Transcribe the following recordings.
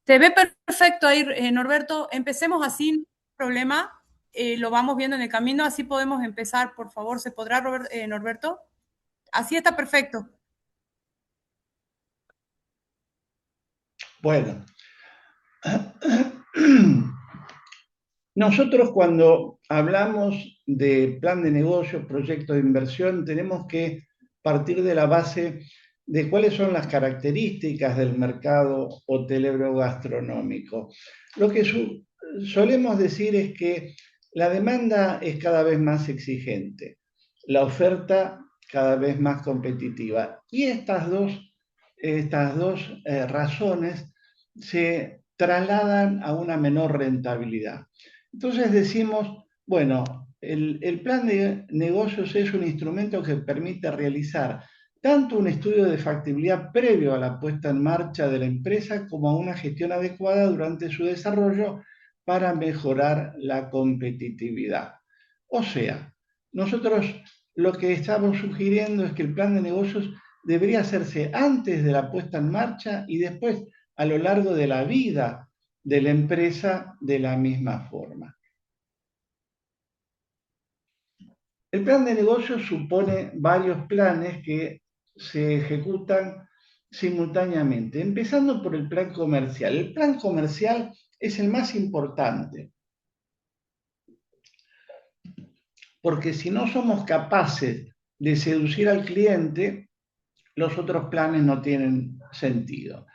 Te ve perfecto ahí, Norberto. Empecemos así, no hay problema. Lo vamos viendo en el camino, así podemos empezar, por favor. ¿Se podrá, Norberto? Así está perfecto. Bueno, nosotros cuando hablamos de plan de negocio, proyecto de inversión, tenemos que partir de la base de cuáles son las características del mercado hotelero gastronómico. Lo que solemos decir es que la demanda es cada vez más exigente, la oferta cada vez más competitiva. Y estas dos razones se trasladan a una menor rentabilidad. Entonces decimos, bueno, el plan de negocios es un instrumento que permite realizar tanto un estudio de factibilidad previo a la puesta en marcha de la empresa como una gestión adecuada durante su desarrollo para mejorar la competitividad. O sea, nosotros lo que estamos sugiriendo es que el plan de negocios debería hacerse antes de la puesta en marcha y después a lo largo de la vida de la empresa de la misma forma. El plan de negocio supone varios planes que se ejecutan simultáneamente, empezando por el plan comercial. El plan comercial es el más importante, porque si no somos capaces de seducir al cliente, los otros planes no tienen sentido.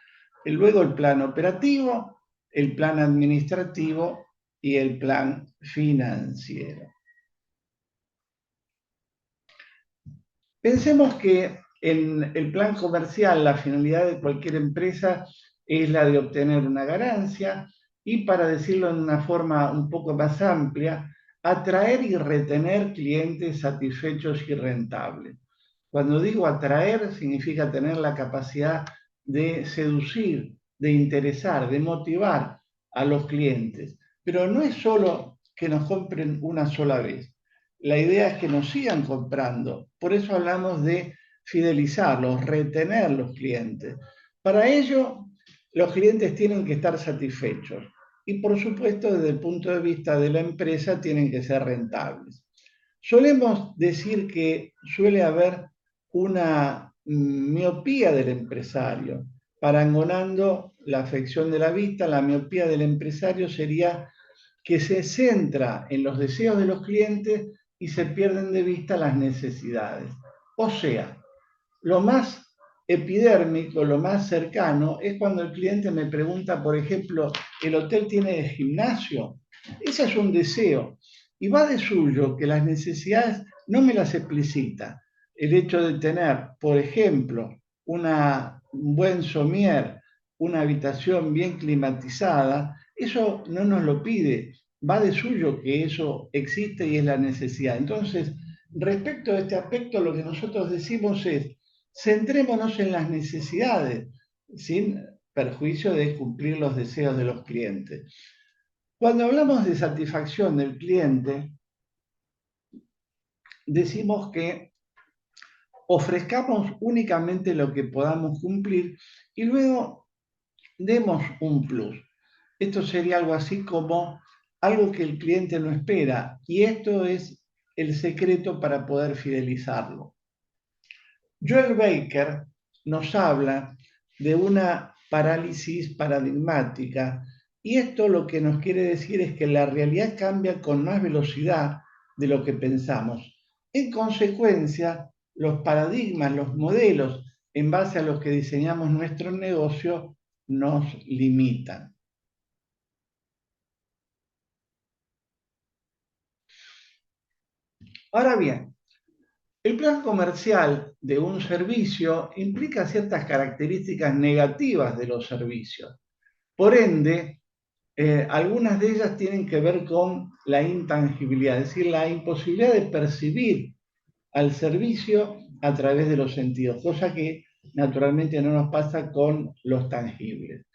Y luego el plan operativo, el plan administrativo y el plan financiero. Pensemos que en el plan comercial la finalidad de cualquier empresa es la de obtener una ganancia y, para decirlo de una forma un poco más amplia, atraer y retener clientes satisfechos y rentables. Cuando digo atraer, significa tener la capacidad de seducir, de interesar, de motivar a los clientes. Pero no es solo que nos compren una sola vez. La idea es que nos sigan comprando. Por eso hablamos de fidelizarlos, retener los clientes. Para ello, los clientes tienen que estar satisfechos y, por supuesto, desde el punto de vista de la empresa, tienen que ser rentables. Solemos decir que suele haber una miopía del empresario, parangonando la afección de la vista. La miopía del empresario sería que se centra en los deseos de los clientes y se pierden de vista las necesidades. O sea, lo más epidérmico, lo más cercano, es cuando el cliente me pregunta, por ejemplo, ¿el hotel tiene gimnasio? Ese es un deseo. Y va de suyo que las necesidades no me las explicita. El hecho de tener, por ejemplo, un buen somier, una habitación bien climatizada, eso no nos lo pide. Va de suyo que eso existe y es la necesidad. Entonces, respecto a este aspecto, lo que nosotros decimos es, centrémonos en las necesidades, sin perjuicio de cumplir los deseos de los clientes. Cuando hablamos de satisfacción del cliente, decimos que ofrezcamos únicamente lo que podamos cumplir y luego demos un plus. Esto sería algo así como algo que el cliente no espera, y esto es el secreto para poder fidelizarlo. Joel Baker nos habla de una parálisis paradigmática, y esto lo que nos quiere decir es que la realidad cambia con más velocidad de lo que pensamos. En consecuencia, los paradigmas, los modelos en base a los que diseñamos nuestro negocio nos limitan. Ahora bien, el plan comercial de un servicio implica ciertas características negativas de los servicios. Por ende, algunas de ellas tienen que ver con la intangibilidad, es decir, la imposibilidad de percibir al servicio a través de los sentidos, cosa que naturalmente no nos pasa con los tangibles.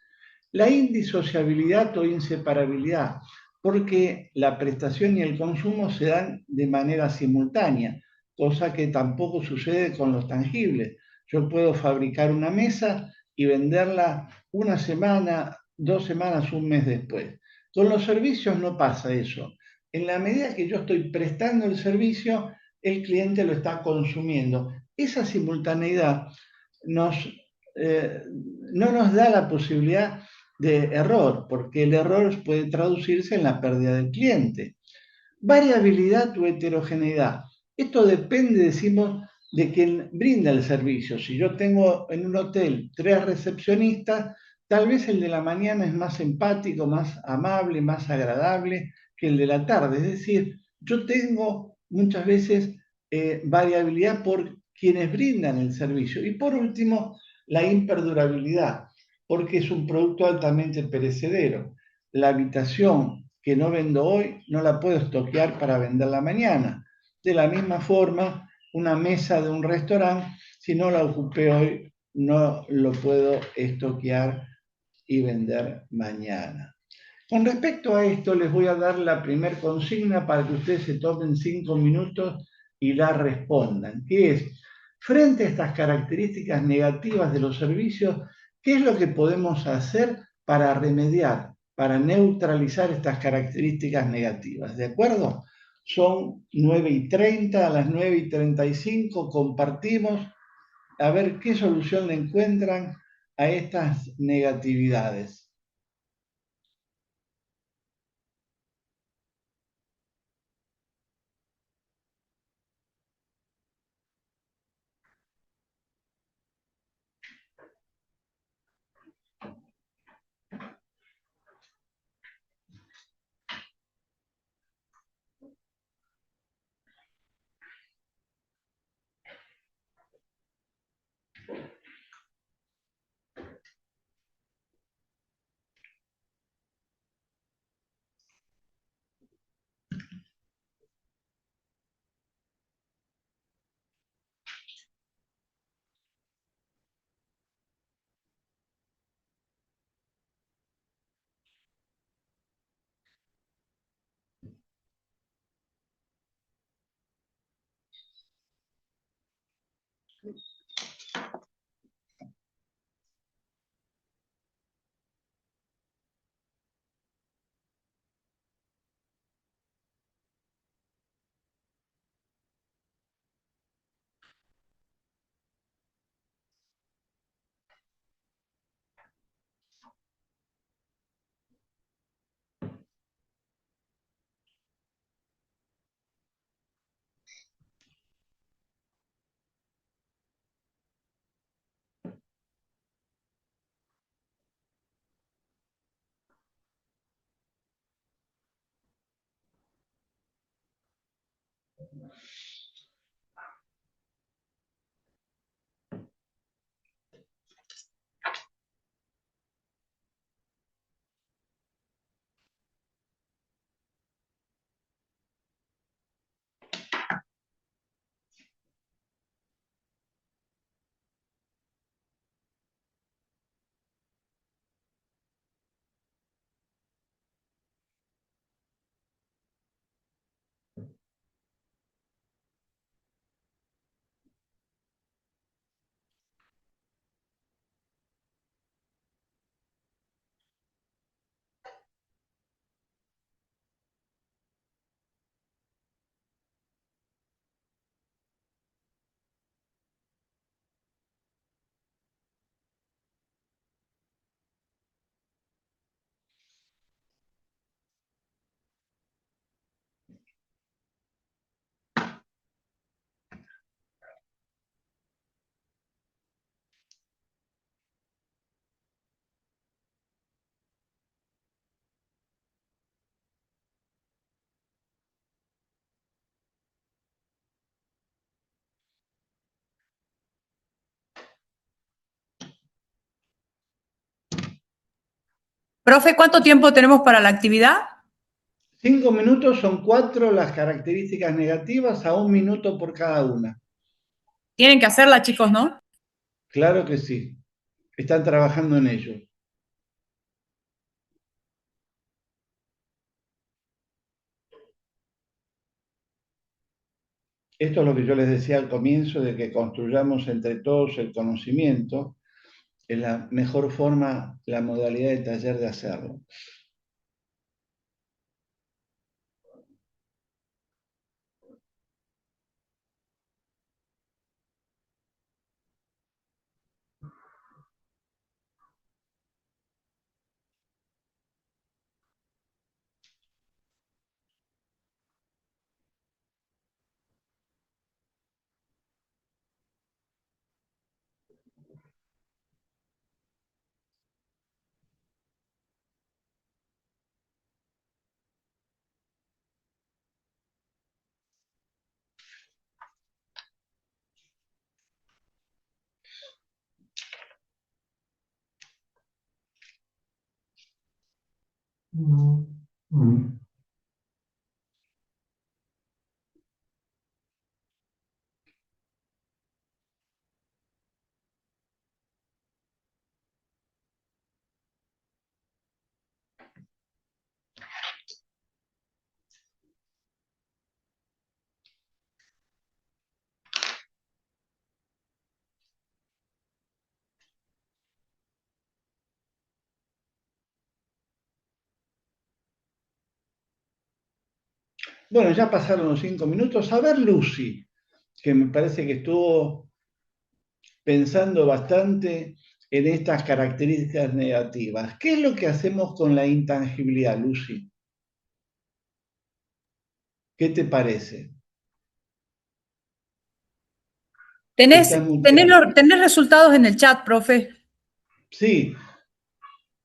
La indisociabilidad o inseparabilidad, porque la prestación y el consumo se dan de manera simultánea, cosa que tampoco sucede con los tangibles. Yo puedo fabricar una mesa y venderla una semana, 2 semanas, un mes después. Con los servicios no pasa eso. En la medida que yo estoy prestando el servicio, el cliente lo está consumiendo. Esa simultaneidad nos, no nos da la posibilidad de error, porque el error puede traducirse en la pérdida del cliente. Variabilidad o heterogeneidad. Esto depende, decimos, de quien brinda el servicio. Si yo tengo en un hotel 3 recepcionistas, tal vez el de la mañana es más empático, más amable, más agradable que el de la tarde. Es decir, yo tengo muchas veces variabilidad por quienes brindan el servicio. Y por último, la imperdurabilidad, porque es un producto altamente perecedero. La habitación que no vendo hoy no la puedo estoquear para venderla mañana. De la misma forma, una mesa de un restaurante, si no la ocupé hoy, no lo puedo estoquear y vender mañana. Con respecto a esto, les voy a dar la primer consigna para que ustedes se tomen 5 minutos y la respondan, que es, frente a estas características negativas de los servicios, ¿qué es lo que podemos hacer para remediar, para neutralizar estas características negativas? ¿De acuerdo? Son 9:30, a las 9:35 compartimos a ver qué solución le encuentran a estas negatividades. Profe, ¿cuánto tiempo tenemos para la actividad? 5 minutos son 4 las características negativas, a 1 minuto por cada una. Tienen que hacerla, chicos, ¿no? Claro que sí, están trabajando en ello. Esto es lo que yo les decía al comienzo, de que construyamos entre todos el conocimiento. es la mejor forma, la modalidad de taller de hacerlo. Bueno, ya pasaron los 5 minutos. A ver, Lucy, que me parece que estuvo pensando bastante en estas características negativas. ¿Qué es lo que hacemos con la intangibilidad, Lucy? ¿Qué te parece? Tenés, Estás tenés, muteada. tenés resultados en el chat, profe. Sí,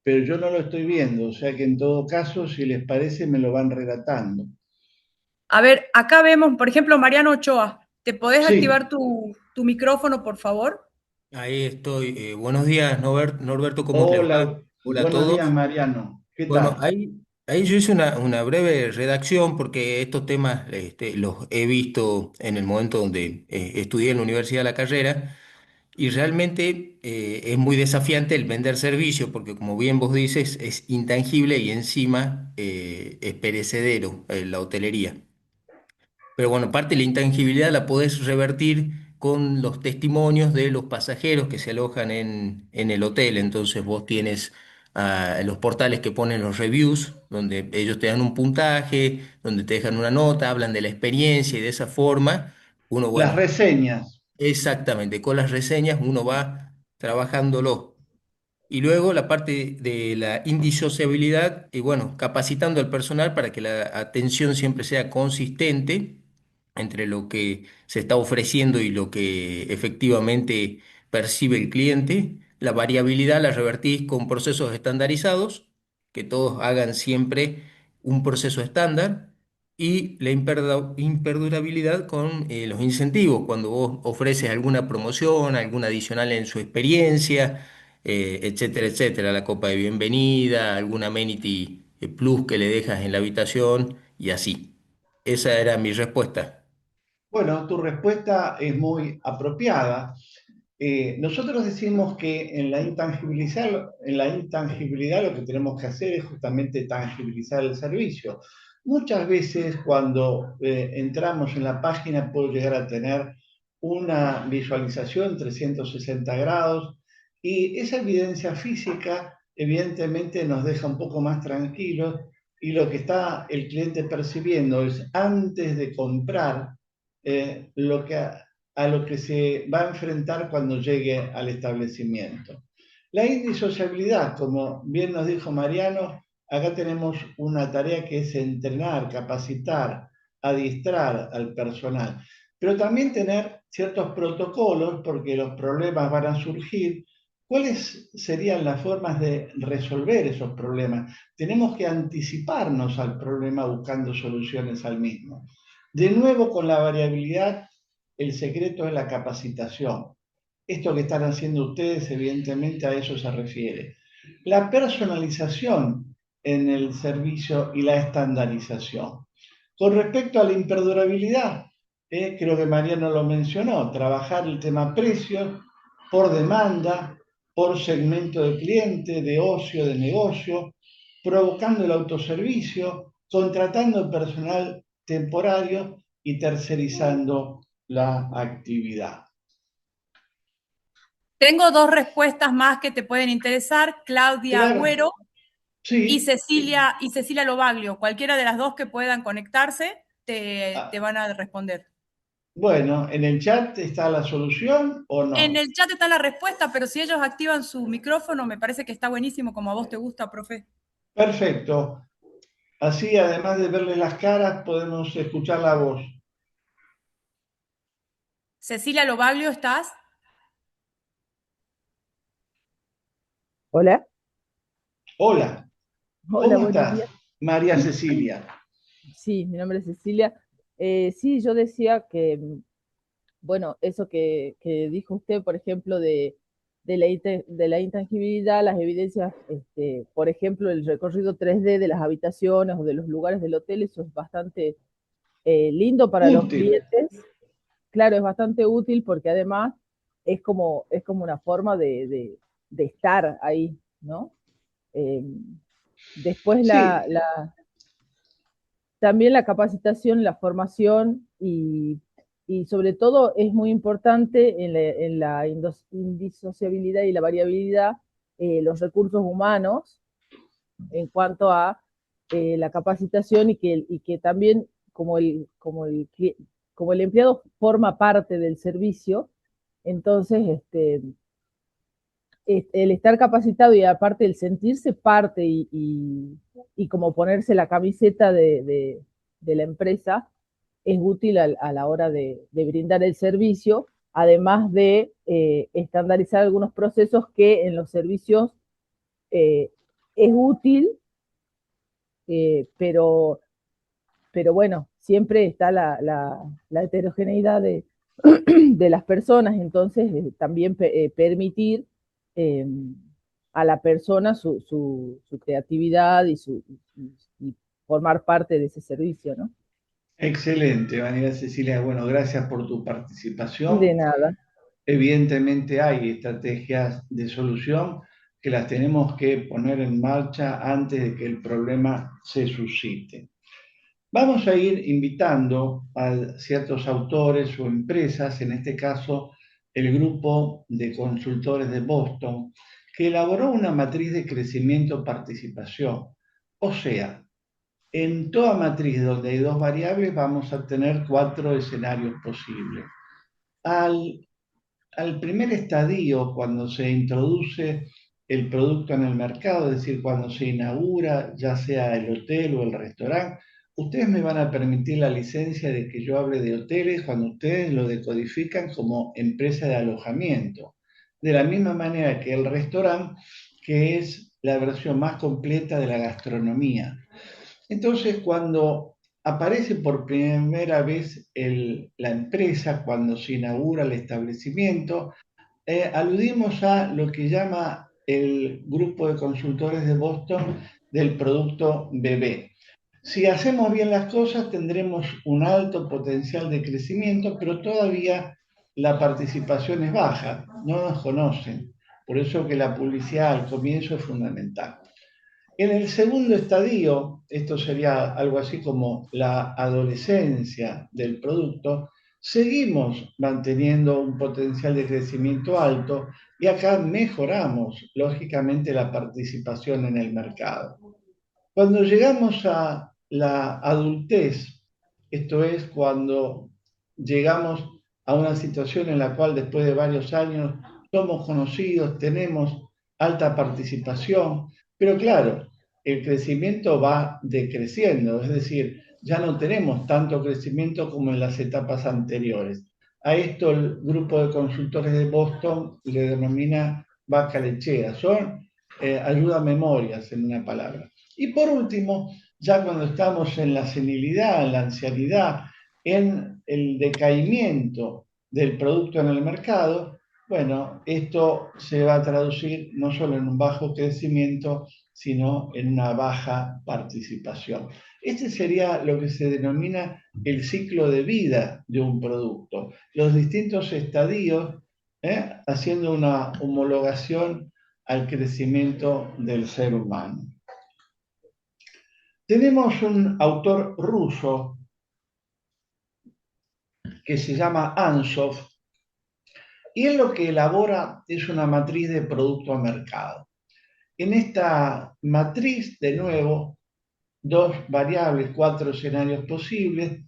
pero yo no lo estoy viendo, o sea que en todo caso, si les parece, me lo van relatando. A ver, acá vemos, por ejemplo, Mariano Ochoa. ¿Te podés Sí, activar tu micrófono, por favor? Ahí estoy. Buenos días, Norberto, ¿cómo le va? hola, Hola a buenos días, todos. Mariano. ¿Qué Bueno, tal? ahí yo hice una breve redacción porque estos temas los he visto en el momento donde estudié en la universidad la carrera y realmente es muy desafiante el vender servicio porque como bien vos dices es intangible y encima es perecedero la hotelería. Pero bueno, parte de la intangibilidad la podés revertir con los testimonios de los pasajeros que se alojan en el hotel. Entonces vos tienes los portales que ponen los reviews, donde ellos te dan un puntaje, donde te dejan una nota, hablan de la experiencia y de esa forma, uno, Las bueno, reseñas. exactamente, con las reseñas uno va trabajándolo. Y luego la parte de la indisociabilidad, y bueno, capacitando al personal para que la atención siempre sea consistente entre lo que se está ofreciendo y lo que efectivamente percibe el cliente. La variabilidad la revertís con procesos estandarizados, que todos hagan siempre un proceso estándar. Y la imperdurabilidad con los incentivos, cuando vos ofreces alguna promoción, alguna adicional en su experiencia, etcétera, etcétera, la copa de bienvenida, algún amenity plus que le dejas en la habitación y así. Esa era mi respuesta. Bueno, tu respuesta es muy apropiada. Nosotros decimos que en la intangibilidad lo que tenemos que hacer es justamente tangibilizar el servicio. Muchas veces cuando entramos en la página puedo llegar a tener una visualización 360 grados y esa evidencia física evidentemente nos deja un poco más tranquilos y lo que está el cliente percibiendo es antes de comprar a lo que se va a enfrentar cuando llegue al establecimiento. La indisociabilidad, como bien nos dijo Mariano, acá tenemos una tarea que es entrenar, capacitar, adiestrar al personal, pero también tener ciertos protocolos porque los problemas van a surgir. ¿Cuáles serían las formas de resolver esos problemas? Tenemos que anticiparnos al problema buscando soluciones al mismo. De nuevo, con la variabilidad, el secreto es la capacitación. Esto que están haciendo ustedes, evidentemente, a eso se refiere. La personalización en el servicio y la estandarización. Con respecto a la imperdurabilidad, creo que Mariano lo mencionó, trabajar el tema precios por demanda, por segmento de cliente, de ocio, de negocio, provocando el autoservicio, contratando personal temporario y tercerizando la actividad. Tengo dos respuestas más que te pueden interesar, Claudia Claro, Agüero sí. Y Cecilia Lobaglio. Cualquiera de las dos que puedan conectarse te Ah, van a responder. bueno, ¿en el chat está la solución o En no? el chat está la respuesta, pero si ellos activan su micrófono, me parece que está buenísimo como a vos te gusta, profe. Perfecto. Así, además de verle las caras, podemos escuchar la voz. Cecilia Lobaglio, ¿estás? Hola, Hola, hola, ¿cómo buenos estás, días. María Cecilia? Sí, mi nombre es Cecilia. Sí, yo decía que, bueno, eso que dijo usted, por ejemplo, de la intangibilidad, las evidencias, por ejemplo, el recorrido 3D de las habitaciones o de los lugares del hotel, eso es bastante lindo para los Útil. clientes. Claro, es bastante útil porque además es como una forma de estar ahí, ¿no? Eh, después Sí, también la capacitación, la formación y sobre todo es muy importante en la indisociabilidad y la variabilidad los recursos humanos en cuanto a la capacitación y que también como el empleado forma parte del servicio, entonces el estar capacitado y aparte el sentirse parte y como ponerse la camiseta de la empresa es útil a la hora de brindar el servicio, además de estandarizar algunos procesos que en los servicios eh, es útil, eh, pero, pero bueno, siempre está la heterogeneidad de las personas, entonces también permitir eh, a la persona su creatividad y formar parte de ese servicio, ¿no? excelente, María Cecilia. Bueno, gracias por tu De participación. nada. Evidentemente hay estrategias de solución que las tenemos que poner en marcha antes de que el problema se suscite. Vamos a ir invitando a ciertos autores o empresas, en este caso el grupo de consultores de Boston, que elaboró una matriz de crecimiento-participación. O sea, en toda matriz donde hay dos variables vamos a tener cuatro escenarios posibles. Al primer estadio, cuando se introduce el producto en el mercado, es decir, cuando se inaugura, ya sea el hotel o el restaurante, ustedes me van a permitir la licencia de que yo hable de hoteles cuando ustedes lo decodifican como empresa de alojamiento. De la misma manera que el restaurante, que es la versión más completa de la gastronomía. Entonces, cuando aparece por primera vez la empresa, cuando se inaugura el establecimiento, aludimos a lo que llama el grupo de consultores de Boston del producto bebé. Si hacemos bien las cosas, tendremos un alto potencial de crecimiento, pero todavía la participación es baja, no nos conocen. Por eso que la publicidad al comienzo es fundamental. En el segundo estadio, esto sería algo así como la adolescencia del producto, seguimos manteniendo un potencial de crecimiento alto y acá mejoramos, lógicamente, la participación en el mercado. Cuando llegamos a la adultez, esto es cuando llegamos a una situación en la cual después de varios años somos conocidos, tenemos alta participación, pero claro, el crecimiento va decreciendo, es decir, ya no tenemos tanto crecimiento como en las etapas anteriores. A esto el grupo de consultores de Boston le denomina vaca lechera, son ayuda a memorias en una palabra. Y por último, ya cuando estamos en la senilidad, en la ancianidad, en el decaimiento del producto en el mercado, bueno, esto se va a traducir no solo en un bajo crecimiento, sino en una baja participación. Este sería lo que se denomina el ciclo de vida de un producto, los distintos estadios, haciendo una homologación al crecimiento del ser humano. Tenemos un autor ruso que se llama Ansov, y él lo que elabora es una matriz de producto a mercado. En esta matriz, de nuevo, dos variables, cuatro escenarios posibles,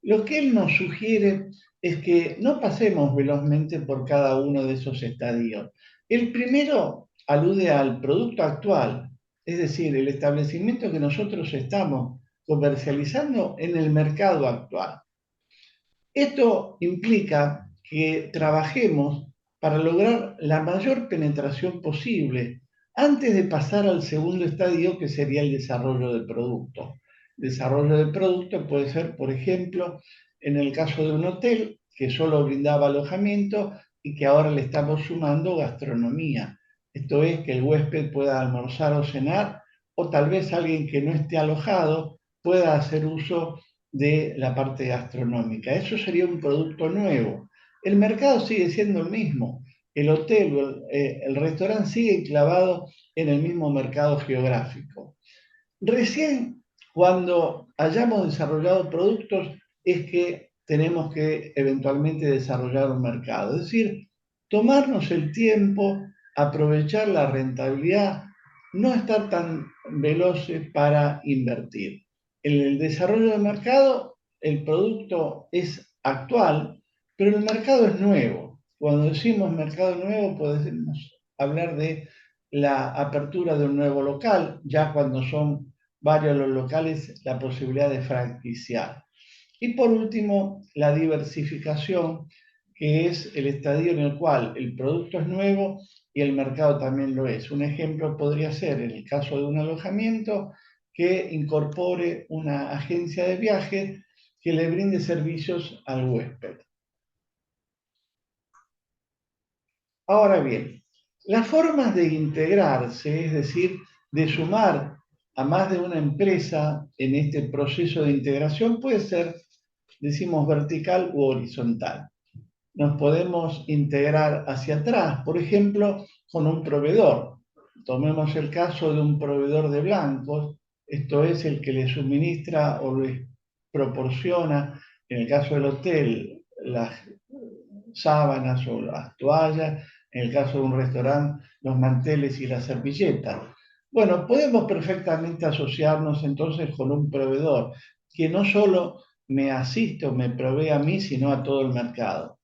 lo que él nos sugiere es que no pasemos velozmente por cada uno de esos estadios. El primero alude al producto actual, es decir, el establecimiento que nosotros estamos comercializando en el mercado actual. Esto implica que trabajemos para lograr la mayor penetración posible antes de pasar al segundo estadio, que sería el desarrollo del producto. El desarrollo del producto puede ser, por ejemplo, en el caso de un hotel que solo brindaba alojamiento y que ahora le estamos sumando gastronomía. Esto es que el huésped pueda almorzar o cenar, o tal vez alguien que no esté alojado pueda hacer uso de la parte gastronómica. Eso sería un producto nuevo. El mercado sigue siendo el mismo. El hotel o el restaurante sigue clavado en el mismo mercado geográfico. Recién cuando hayamos desarrollado productos es que tenemos que eventualmente desarrollar un mercado. Es decir, tomarnos el tiempo, aprovechar la rentabilidad, no estar tan veloces para invertir. En el desarrollo del mercado, el producto es actual, pero el mercado es nuevo. Cuando decimos mercado nuevo, podemos hablar de la apertura de un nuevo local, ya cuando son varios los locales, la posibilidad de franquiciar. Y por último, la diversificación, que es el estadio en el cual el producto es nuevo y el mercado también lo es. Un ejemplo podría ser, en el caso de un alojamiento, que incorpore una agencia de viaje que le brinde servicios al huésped. Ahora bien, las formas de integrarse, es decir, de sumar a más de una empresa en este proceso de integración, puede ser, decimos, vertical u horizontal. Nos podemos integrar hacia atrás, por ejemplo, con un proveedor. Tomemos el caso de un proveedor de blancos, esto es el que le suministra o le proporciona, en el caso del hotel, las sábanas o las toallas, en el caso de un restaurante, los manteles y las servilletas. Bueno, podemos perfectamente asociarnos entonces con un proveedor que no solo me asiste o me provee a mí, sino a todo el mercado.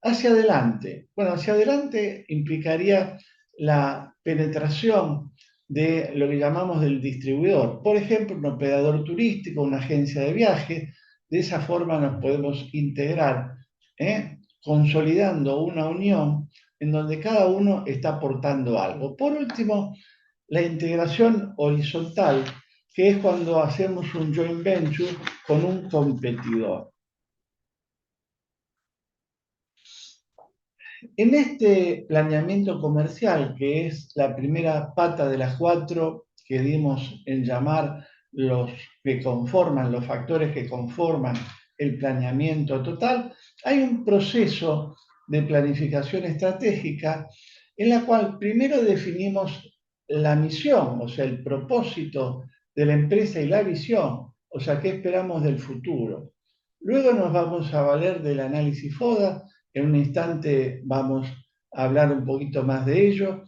Hacia adelante. Bueno, hacia adelante implicaría la penetración de lo que llamamos del distribuidor. Por ejemplo, un operador turístico, una agencia de viajes. De esa forma nos podemos integrar, consolidando una unión en donde cada uno está aportando algo. Por último, la integración horizontal, que es cuando hacemos un joint venture con un competidor. En este planeamiento comercial, que es la primera pata de las cuatro que dimos en llamar los que conforman, los factores que conforman el planeamiento total, hay un proceso de planificación estratégica en la cual primero definimos la misión, o sea, el propósito de la empresa y la visión, o sea, qué esperamos del futuro. Luego nos vamos a valer del análisis FODA. En un instante vamos a hablar un poquito más de ello.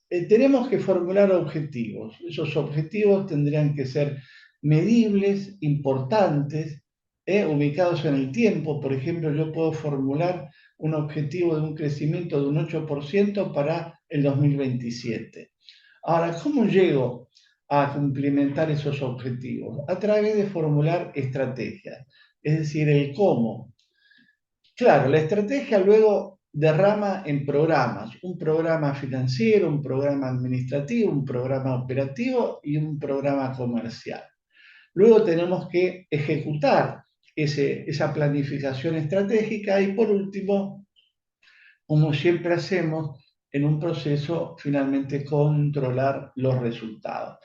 Tenemos que formular objetivos. Esos objetivos tendrían que ser medibles, importantes, ubicados en el tiempo. Por ejemplo, yo puedo formular un objetivo de un crecimiento de un 8% para el 2027. Ahora, ¿cómo llego a cumplimentar esos objetivos? A través de formular estrategias, es decir, el cómo. Claro, la estrategia luego derrama en programas, un programa financiero, un programa administrativo, un programa operativo y un programa comercial. Luego tenemos que ejecutar esa planificación estratégica y por último, como siempre hacemos en un proceso, finalmente controlar los resultados.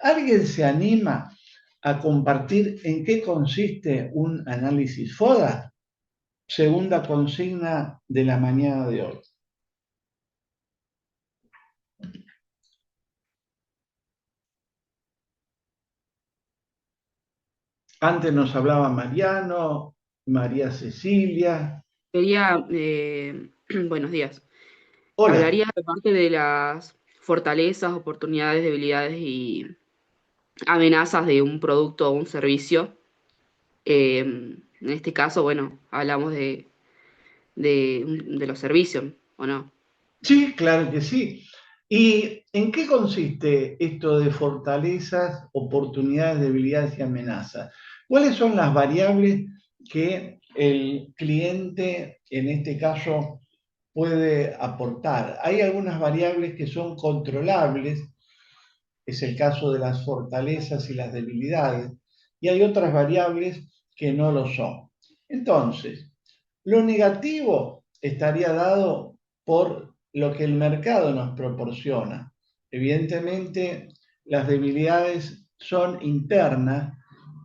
¿Alguien se anima a compartir en qué consiste un análisis FODA? Segunda consigna de la mañana de hoy. Antes nos hablaba Mariano, María Cecilia. Sería Buenos días. Hola. Hablaría de parte de las fortalezas, oportunidades, debilidades y amenazas de un producto o un servicio. En este caso, bueno, hablamos de los servicios, ¿o no? Sí, claro que sí. ¿Y en qué consiste esto de fortalezas, oportunidades, debilidades y amenazas? ¿Cuáles son las variables que el cliente, en este caso, puede aportar? Hay algunas variables que son controlables, es el caso de las fortalezas y las debilidades, y hay otras variables que no lo son. Entonces, lo negativo estaría dado por lo que el mercado nos proporciona. Evidentemente, las debilidades son internas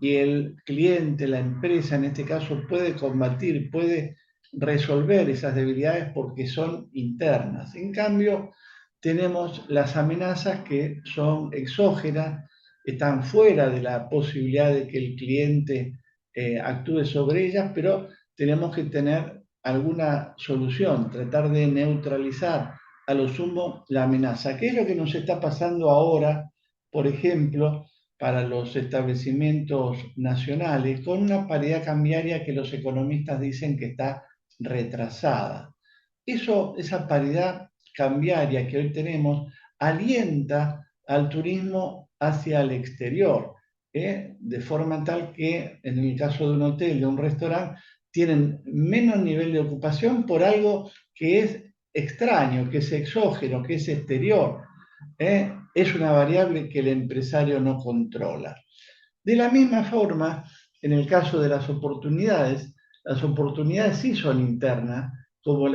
y el cliente, la empresa en este caso, puede combatir, puede resolver esas debilidades porque son internas. En cambio, tenemos las amenazas que son exógenas, están fuera de la posibilidad de que el cliente actúe sobre ellas, pero tenemos que tener alguna solución, tratar de neutralizar a lo sumo la amenaza. ¿Qué es lo que nos está pasando ahora, por ejemplo, para los establecimientos nacionales, con una paridad cambiaria que los economistas dicen que está retrasada? Esa paridad cambiaria que hoy tenemos alienta al turismo hacia el exterior, de forma tal que en el caso de un hotel, de un restaurante, tienen menos nivel de ocupación por algo que es extraño, que es exógeno, que es exterior. Es una variable que el empresario no controla. De la misma forma, en el caso de las oportunidades sí son internas, como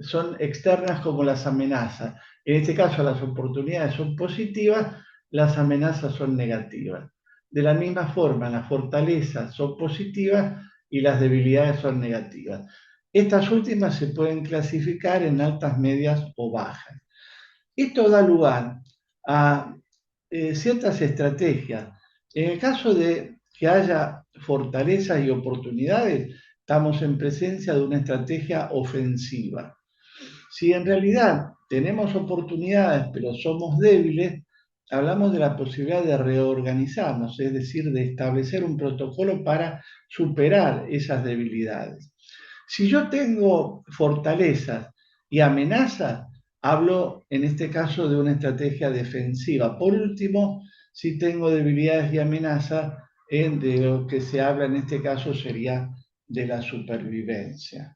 son externas como las amenazas. En este caso, las oportunidades son positivas, las amenazas son negativas. De la misma forma, las fortalezas son positivas y las debilidades son negativas. Estas últimas se pueden clasificar en altas, medias o bajas. Esto da lugar a ciertas estrategias. En el caso de que haya fortalezas y oportunidades, estamos en presencia de una estrategia ofensiva. Si en realidad tenemos oportunidades pero somos débiles, hablamos de la posibilidad de reorganizarnos, es decir, de establecer un protocolo para superar esas debilidades. Si yo tengo fortalezas y amenazas, hablo en este caso de una estrategia defensiva. Por último, si tengo debilidades y amenazas, de lo que se habla en este caso sería de la supervivencia.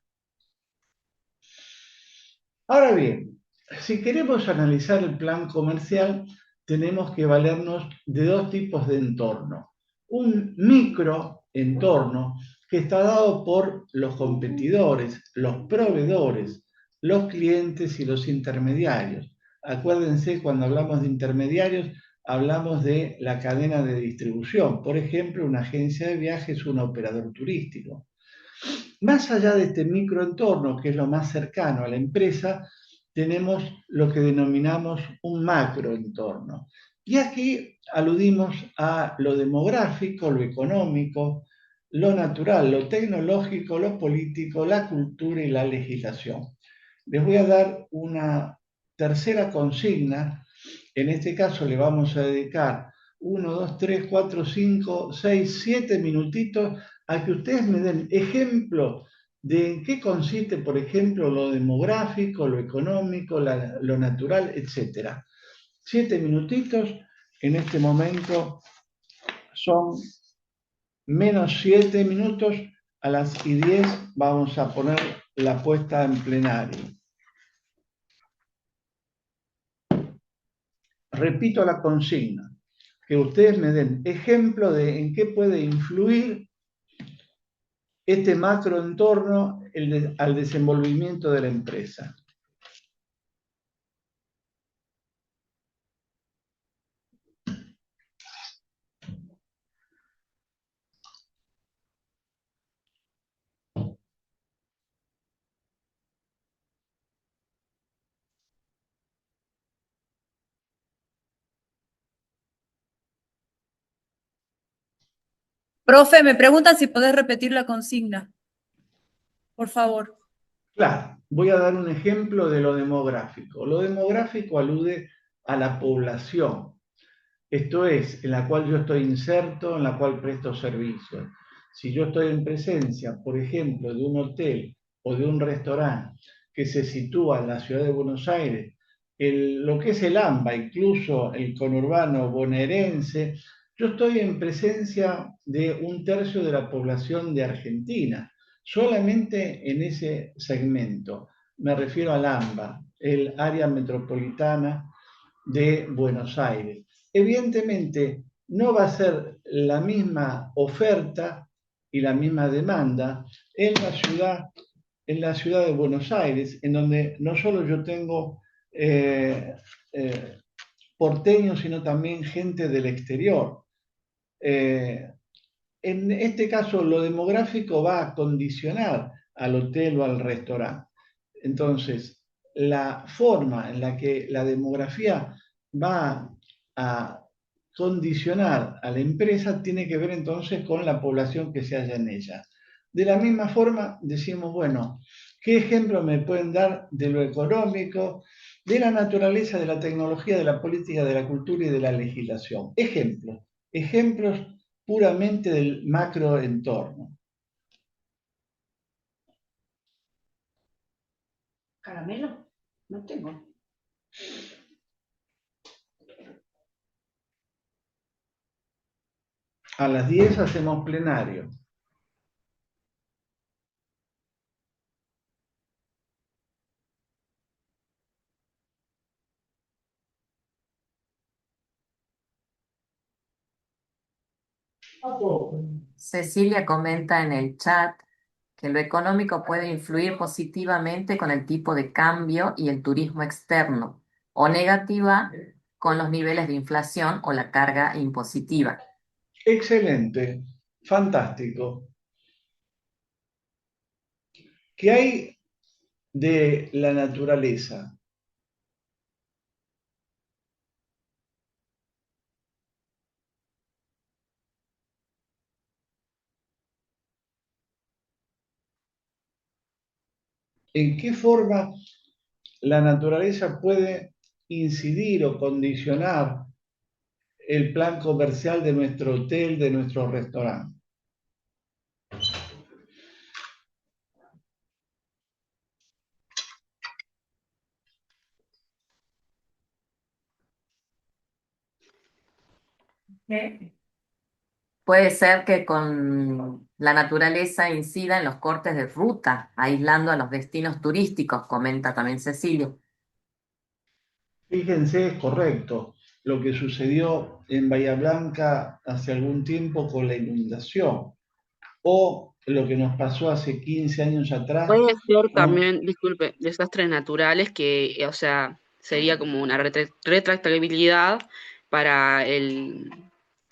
Ahora bien, si queremos analizar el plan comercial, tenemos que valernos de dos tipos de entorno. Un microentorno que está dado por los competidores, los proveedores, los clientes y los intermediarios. Acuérdense, cuando hablamos de intermediarios, hablamos de la cadena de distribución. Por ejemplo, una agencia de viajes, un operador turístico. Más allá de este microentorno, que es lo más cercano a la empresa, tenemos lo que denominamos un macroentorno. Y aquí aludimos a lo demográfico, lo económico, lo natural, lo tecnológico, lo político, la cultura y la legislación. Les voy a dar una tercera consigna. En este caso le vamos a dedicar 1, 2, 3, 4, 5, 6, 7 minutitos a que ustedes me den ejemplo de en qué consiste, por ejemplo, lo demográfico, lo económico, lo natural, etc. 7 minutitos, en este momento son menos 7 minutos, a las y 10 vamos a poner la puesta en plenario. Repito la consigna, que ustedes me den ejemplo de en qué puede influir este macroentorno al desenvolvimiento de la empresa. Profe, me preguntan si podés repetir la consigna. por favor. Claro, voy a dar un ejemplo de lo demográfico. Lo demográfico alude a la población. Esto es, en la cual yo estoy inserto, en la cual presto servicios. Si yo estoy en presencia, por ejemplo, de un hotel o de un restaurante que se sitúa en la ciudad de Buenos Aires, lo que es el AMBA, incluso el conurbano bonaerense, yo estoy en presencia de un tercio de la población de Argentina, solamente en ese segmento. Me refiero al AMBA, el área metropolitana de Buenos Aires. Evidentemente, no va a ser la misma oferta y la misma demanda en la ciudad de Buenos Aires, en donde no solo yo tengo eh, eh, porteños, sino también gente del exterior. Eh, en este caso, lo demográfico va a condicionar al hotel o al restaurante. Entonces, la forma en la que la demografía va a condicionar a la empresa tiene que ver entonces con la población que se halla en ella. De la misma forma, decimos, bueno, ¿qué ejemplo me pueden dar de lo económico, de la naturaleza, de la tecnología, de la política, de la cultura y de la legislación? Ejemplos puramente del macroentorno. ¿Caramelo? No tengo. A las 10 hacemos plenario. Cecilia comenta en el chat que lo económico puede influir positivamente con el tipo de cambio y el turismo externo, o negativa con los niveles de inflación o la carga impositiva. Excelente, fantástico. ¿Qué hay de la naturaleza? ¿En qué forma la naturaleza puede incidir o condicionar el plan comercial de nuestro hotel, de nuestro restaurante? Puede ser que con la naturaleza incida en los cortes de ruta, aislando a los destinos turísticos, comenta también Cecilia. Fíjense, es correcto lo que sucedió en Bahía Blanca hace algún tiempo con la inundación, o lo que nos pasó hace 15 años atrás Puede ser con... también, disculpe, desastres naturales que, o sea, sería como una retractabilidad para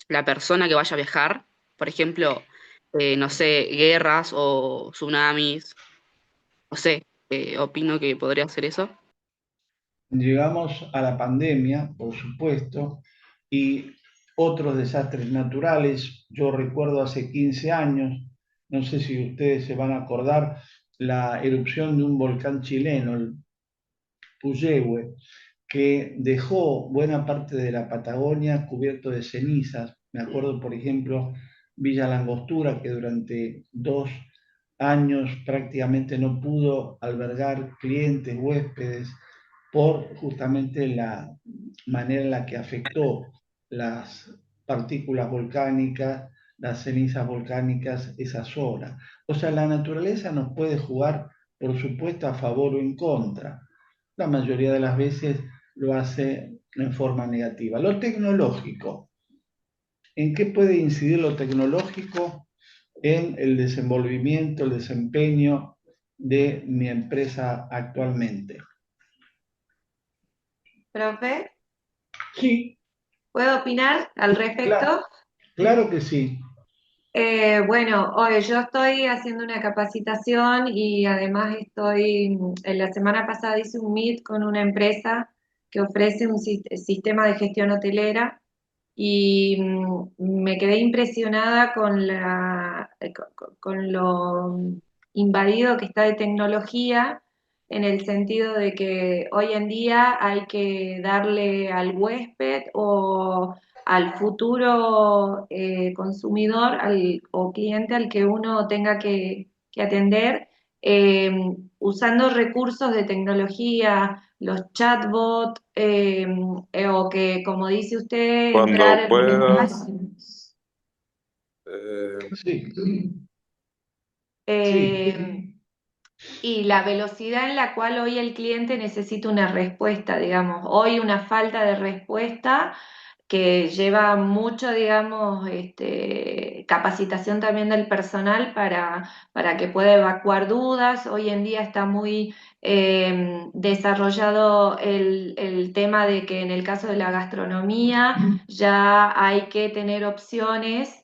la persona que vaya a viajar. Por ejemplo, no sé, guerras o tsunamis, no sé, opino que podría ser eso. Llegamos a la pandemia, por supuesto, y otros desastres naturales. Yo recuerdo hace 15 años, no sé si ustedes se van a acordar, la erupción de un volcán chileno, el Puyehue, que dejó buena parte de la Patagonia cubierto de cenizas. Me acuerdo, por ejemplo, Villa Langostura, que durante 2 años prácticamente no pudo albergar clientes, huéspedes, por justamente la manera en la que afectó las partículas volcánicas, las cenizas volcánicas, esa zona. O sea, la naturaleza nos puede jugar, por supuesto, a favor o en contra. La mayoría de las veces lo hace en forma negativa. Lo tecnológico. ¿En qué puede incidir lo tecnológico en el desenvolvimiento, el desempeño de mi empresa actualmente? Profe, Sí, ¿puedo opinar al claro, respecto? claro que sí. Bueno, hoy yo estoy haciendo una capacitación y además en la semana pasada hice un meet con una empresa que ofrece un sistema de gestión hotelera y me quedé impresionada con con lo invadido que está de tecnología, en el sentido de que hoy en día hay que darle al huésped o al futuro consumidor o cliente al que uno tenga que atender, eh, usando recursos de tecnología, los chatbots, o que, como dice usted, entrar Cuando en puedas, mensajes. Sí, sí, Eh, y la velocidad en la cual hoy el cliente necesita una respuesta, digamos, hoy una falta de respuesta que lleva mucho, digamos, capacitación también del personal para que pueda evacuar dudas. Hoy en día está muy desarrollado el tema de que en el caso de la gastronomía ya hay que tener opciones.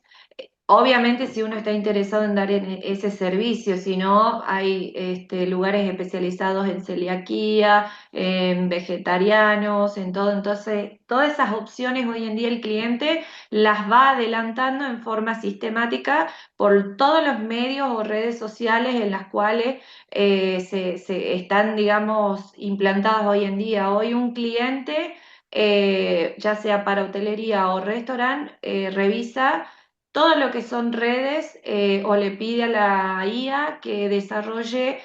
Obviamente, si uno está interesado en dar ese servicio, si no, hay lugares especializados en celiaquía, en vegetarianos, en todo. Entonces, todas esas opciones hoy en día el cliente las va adelantando en forma sistemática por todos los medios o redes sociales en las cuales se están, digamos, implantadas hoy en día. Hoy un cliente, ya sea para hotelería o restaurante, revisa todo lo que son redes, o le pide a la IA que desarrolle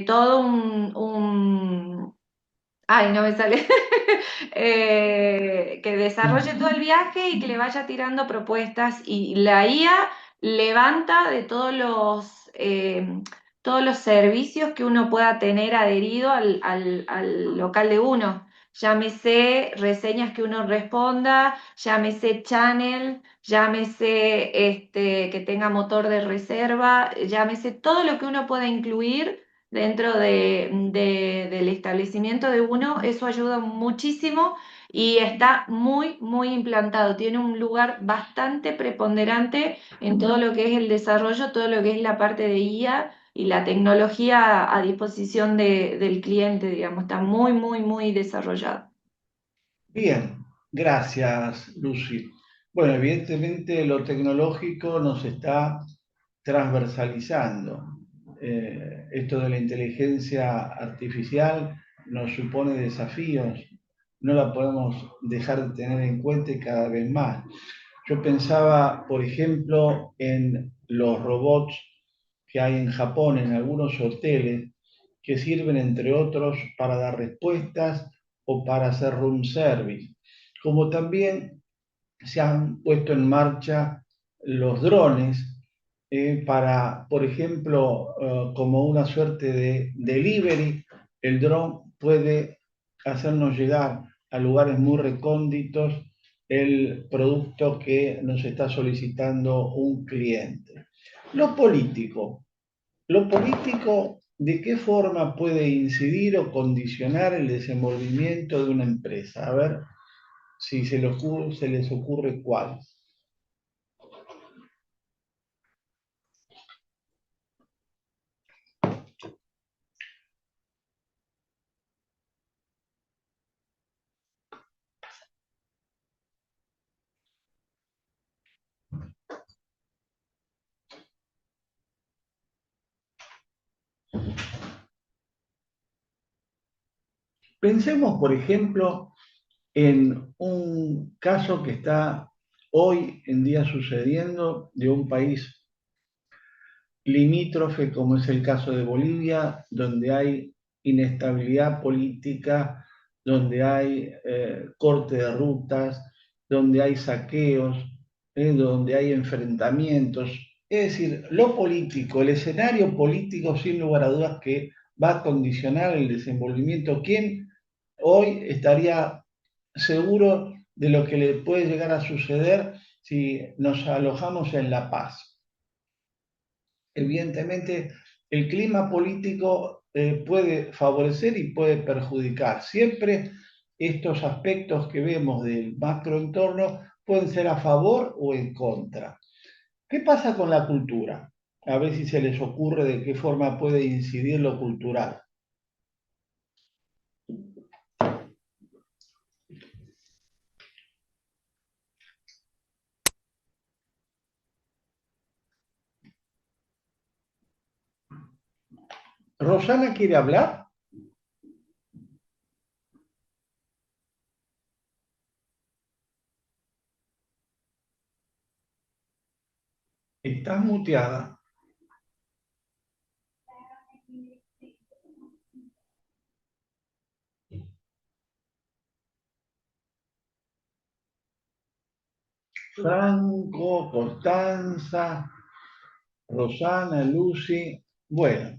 todo ay, no me sale, que desarrolle todo el viaje y que le vaya tirando propuestas y la IA levanta de todos los servicios que uno pueda tener adherido al local de uno. Llámese reseñas que uno responda, llámese channel, llámese que tenga motor de reserva, llámese todo lo que uno pueda incluir dentro del establecimiento de uno, eso ayuda muchísimo y está muy, muy implantado. Tiene un lugar bastante preponderante en todo lo que es el desarrollo, todo lo que es la parte de IA y la tecnología a disposición del cliente, digamos, está muy, muy, muy desarrollado. bien, gracias, Lucy. Bueno, evidentemente lo tecnológico nos está transversalizando. Esto de la inteligencia artificial nos supone desafíos, no la podemos dejar de tener en cuenta y cada vez más. Yo pensaba, por ejemplo, en los robots que hay en Japón, en algunos hoteles, que sirven, entre otros, para dar respuestas o para hacer room service, como también se han puesto en marcha los drones para, por ejemplo, como una suerte de delivery, el dron puede hacernos llegar a lugares muy recónditos el producto que nos está solicitando un cliente. Lo político. Lo político, ¿de qué forma puede incidir o condicionar el desenvolvimiento de una empresa? A ver si se les ocurre cuál. Pensemos, por ejemplo, en un caso que está hoy en día sucediendo de un país limítrofe, como es el caso de Bolivia, donde hay inestabilidad política, donde hay corte de rutas, donde hay saqueos, donde hay enfrentamientos. Es decir, lo político, el escenario político, sin lugar a dudas, que va a condicionar el desenvolvimiento. ¿Quién hoy estaría seguro de lo que le puede llegar a suceder si nos alojamos en La Paz? Evidentemente, el clima político puede favorecer y puede perjudicar. Siempre estos aspectos que vemos del macroentorno pueden ser a favor o en contra. ¿Qué pasa con la cultura? A ver si se les ocurre de qué forma puede incidir lo cultural. ¿Rosana quiere hablar? Estás muteada. Franco, Constanza, Rosana, Lucy. Bueno,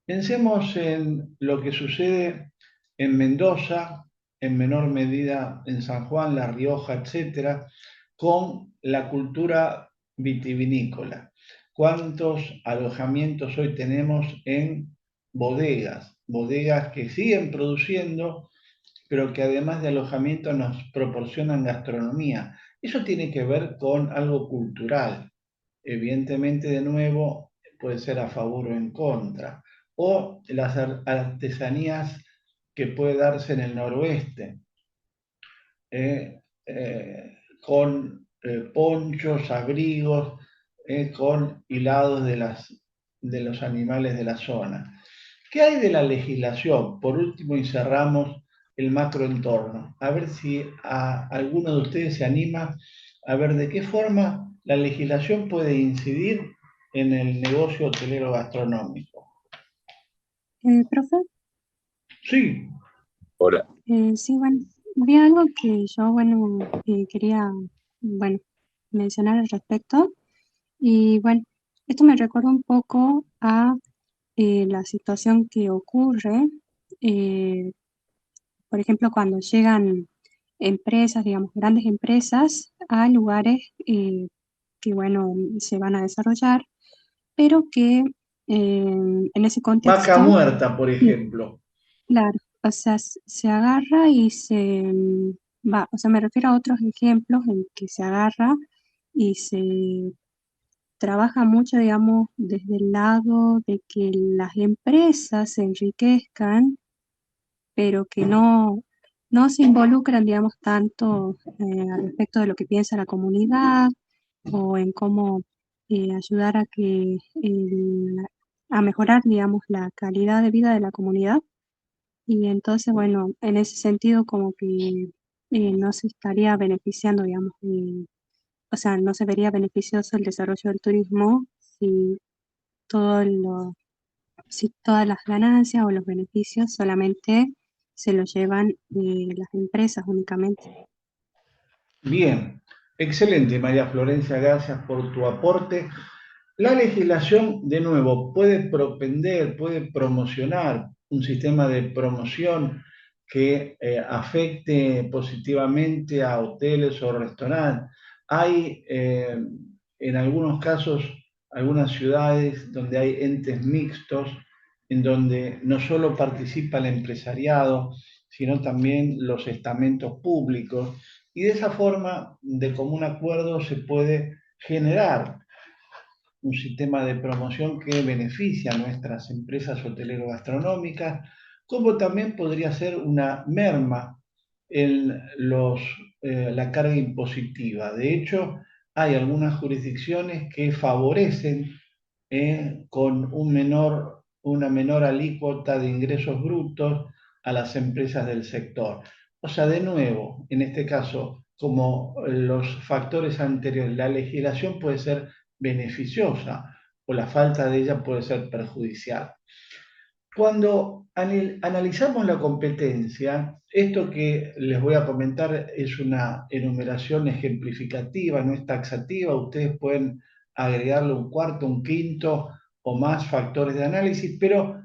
pensemos en lo que sucede en Mendoza, en menor medida en San Juan, La Rioja, etcétera, con la cultura vitivinícola. ¿Cuántos alojamientos hoy tenemos en bodegas? Bodegas que siguen produciendo, pero que además de alojamiento nos proporcionan gastronomía. Eso tiene que ver con algo cultural. Evidentemente, de nuevo, puede ser a favor o en contra. O las artesanías que puede darse en el noroeste, con ponchos, abrigos, con hilados de los animales de la zona. ¿Qué hay de la legislación? Por último, y cerramos el macroentorno. A ver si alguno de ustedes se anima a ver de qué forma la legislación puede incidir en el negocio hotelero gastronómico. Profe, Sí, Hola. sí, bueno, vi algo que yo, quería, mencionar al respecto. Y bueno, esto me recuerda un poco a la situación que ocurre, eh, por ejemplo, cuando llegan empresas, digamos, grandes empresas a lugares que, bueno, se van a desarrollar, pero que en ese Vaca contexto, Muerta, por ejemplo. claro, o sea, se agarra y va, o sea, me refiero a otros ejemplos en que se agarra y se trabaja mucho, digamos, desde el lado de que las empresas se enriquezcan, pero que no se involucran, digamos, tanto al respecto de lo que piensa la comunidad o en cómo ayudar a a mejorar, digamos, la calidad de vida de la comunidad. Y entonces, bueno, en ese sentido como que no se estaría beneficiando, digamos, o sea, no se vería beneficioso el desarrollo del turismo si todo si todas las ganancias o los beneficios solamente se los llevan las empresas únicamente. Bien, excelente, María Florencia, gracias por tu aporte. La legislación, de nuevo, puede propender, puede promocionar un sistema de promoción que afecte positivamente a hoteles o restaurantes. Hay en algunos casos algunas ciudades donde hay entes mixtos, en donde no solo participa el empresariado, sino también los estamentos públicos, y de esa forma, de común acuerdo, se puede generar un sistema de promoción que beneficia a nuestras empresas hotelero-gastronómicas, como también podría ser una merma en la carga impositiva. De hecho, hay algunas jurisdicciones que favorecen con una menor alícuota de ingresos brutos a las empresas del sector. O sea, de nuevo, en este caso, como los factores anteriores, la legislación puede ser beneficiosa o la falta de ella puede ser perjudicial. Cuando analizamos la competencia, esto que les voy a comentar es una enumeración ejemplificativa, no es taxativa, ustedes pueden agregarle un cuarto, un quinto o más factores de análisis, pero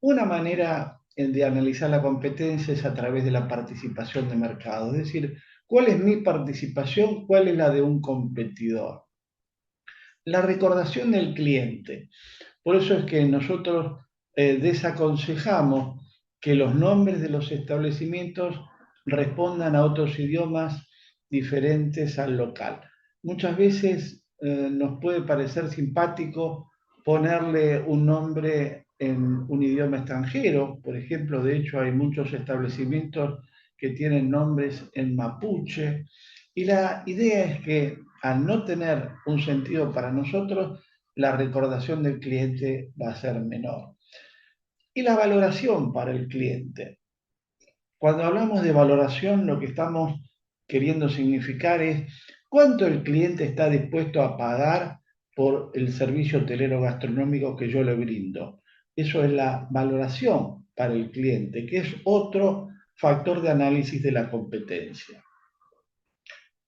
una manera de analizar la competencia es a través de la participación de mercado, es decir, ¿cuál es mi participación? ¿Cuál es la de un competidor? La recordación del cliente. Por eso es que nosotros desaconsejamos que los nombres de los establecimientos respondan a otros idiomas diferentes al local. Muchas veces nos puede parecer simpático ponerle un nombre en un idioma extranjero. Por ejemplo, de hecho hay muchos establecimientos que tienen nombres en mapuche, y la idea es que al no tener un sentido para nosotros, la recordación del cliente va a ser menor. Y la valoración para el cliente. Cuando hablamos de valoración, lo que estamos queriendo significar es cuánto el cliente está dispuesto a pagar por el servicio hotelero gastronómico que yo le brindo. Eso es la valoración para el cliente, que es otro factor de análisis de la competencia.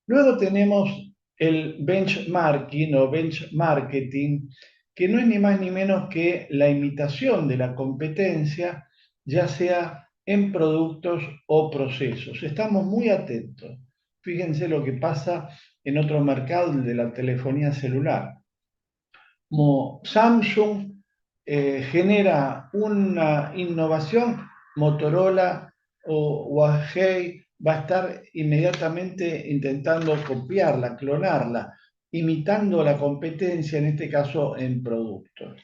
Luego tenemos el benchmarking o benchmarking, que no es ni más ni menos que la imitación de la competencia, ya sea en productos o procesos. Estamos muy atentos. Fíjense lo que pasa en otro mercado, el de la telefonía celular. Como Samsung genera una innovación, Motorola o Huawei va a estar inmediatamente intentando copiarla, clonarla, imitando la competencia, en este caso en productos.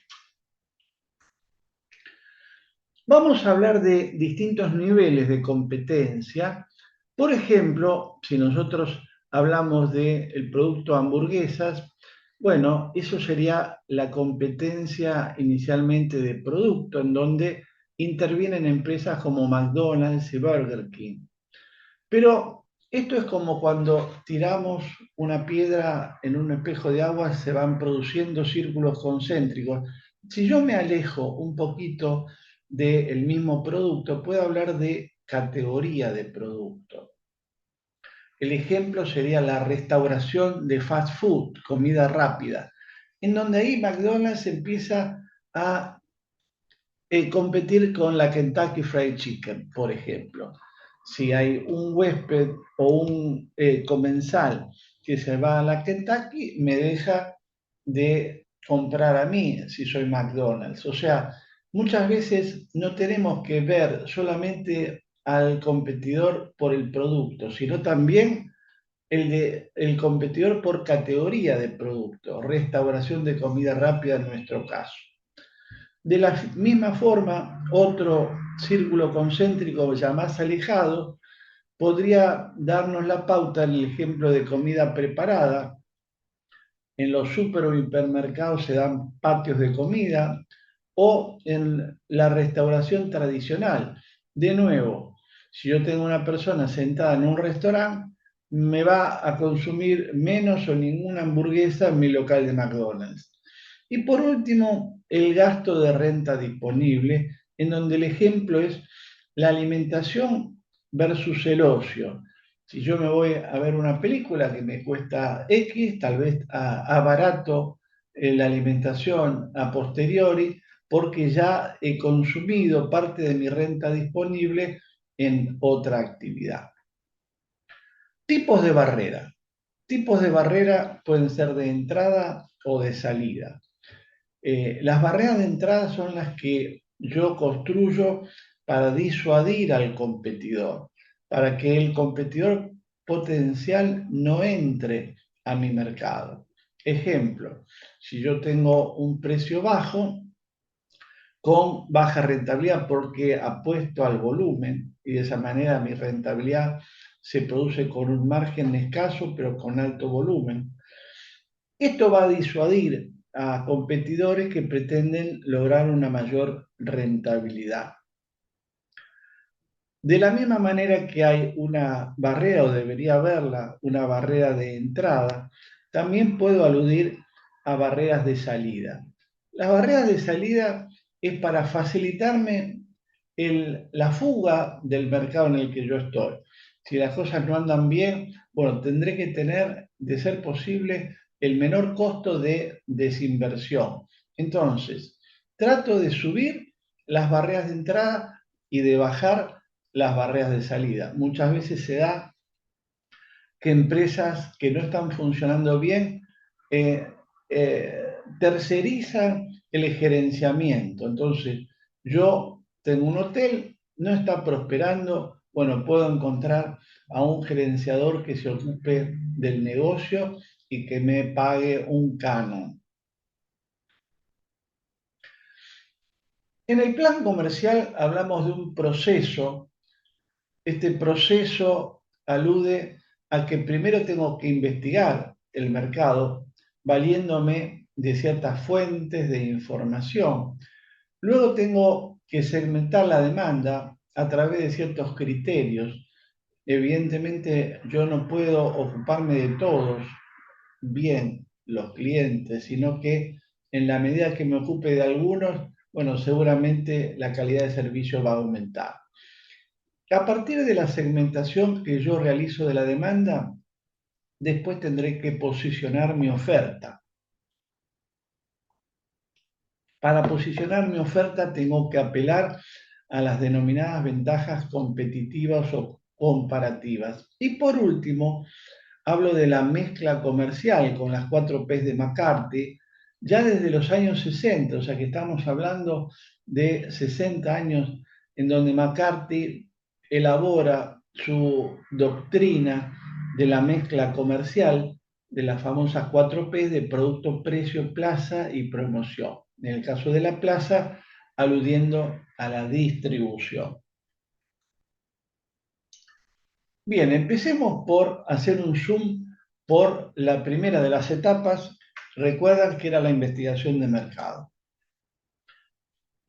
Vamos a hablar de distintos niveles de competencia. Por ejemplo, si nosotros hablamos del producto hamburguesas, bueno, eso sería la competencia inicialmente de producto, en donde intervienen empresas como McDonald's y Burger King. Pero esto es como cuando tiramos una piedra en un espejo de agua, se van produciendo círculos concéntricos. Si yo me alejo un poquito del mismo producto, puedo hablar de categoría de producto. El ejemplo sería la restauración de fast food, comida rápida, en donde ahí McDonald's empieza a competir con la Kentucky Fried Chicken, por ejemplo. Si hay un huésped o un comensal que se va a la Kentucky, me deja de comprar a mí si soy McDonald's. O sea, muchas veces no tenemos que ver solamente al competidor por el producto, sino también el competidor por categoría de producto, restauración de comida rápida en nuestro caso. De la misma forma, otro círculo concéntrico ya más alejado podría darnos la pauta en el ejemplo de comida preparada. En los super o hipermercados se dan patios de comida o en la restauración tradicional. De nuevo, si yo tengo una persona sentada en un restaurante, me va a consumir menos o ninguna hamburguesa en mi local de McDonald's. Y por último, el gasto de renta disponible, en donde el ejemplo es la alimentación versus el ocio. Si yo me voy a ver una película que me cuesta X, tal vez abarato la alimentación a posteriori, porque ya he consumido parte de mi renta disponible en otra actividad. Tipos de barrera. Tipos de barrera pueden ser de entrada o de salida. Las barreras de entrada son las que yo construyo para disuadir al competidor, para que el competidor potencial no entre a mi mercado. Ejemplo, si yo tengo un precio bajo con baja rentabilidad porque apuesto al volumen y de esa manera mi rentabilidad se produce con un margen escaso pero con alto volumen, esto va a disuadir a competidores que pretenden lograr una mayor rentabilidad. De la misma manera que hay una barrera, o debería haberla, una barrera de entrada, también puedo aludir a barreras de salida. Las barreras de salida es para facilitarme la fuga del mercado en el que yo estoy. Si las cosas no andan bien, bueno, tendré que tener, de ser posible, el menor costo de desinversión. Entonces, trato de subir las barreras de entrada y de bajar las barreras de salida. Muchas veces se da que empresas que no están funcionando bien tercerizan el gerenciamiento. Entonces, yo tengo un hotel, no está prosperando, bueno, puedo encontrar a un gerenciador que se ocupe del negocio y que me pague un canon. En el plan comercial hablamos de un proceso. Este proceso alude a que primero tengo que investigar el mercado valiéndome de ciertas fuentes de información. Luego tengo que segmentar la demanda a través de ciertos criterios. Evidentemente yo no puedo ocuparme de todos bien los clientes, sino que en la medida que me ocupe de algunos, bueno, seguramente la calidad de servicio va a aumentar. A partir de la segmentación que yo realizo de la demanda, después tendré que posicionar mi oferta. Para posicionar mi oferta tengo que apelar a las denominadas ventajas competitivas o comparativas. Y por último, hablo de la mezcla comercial con las 4 P's de McCarthy, ya desde los años 60, o sea que estamos hablando de 60 años en donde McCarthy elabora su doctrina de la mezcla comercial, de las famosas 4 P de producto, precio, plaza y promoción. En el caso de la plaza, aludiendo a la distribución. Bien, empecemos por hacer un zoom por la primera de las etapas. Recuerdan que era la investigación de mercado.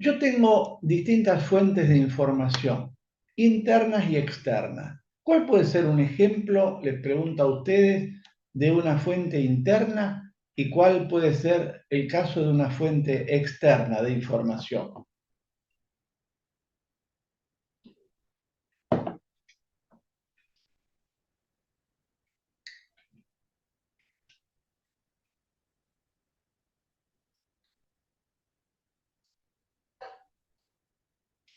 Yo tengo distintas fuentes de información, internas y externas. ¿Cuál puede ser un ejemplo, les pregunto a ustedes, de una fuente interna y cuál puede ser el caso de una fuente externa de información?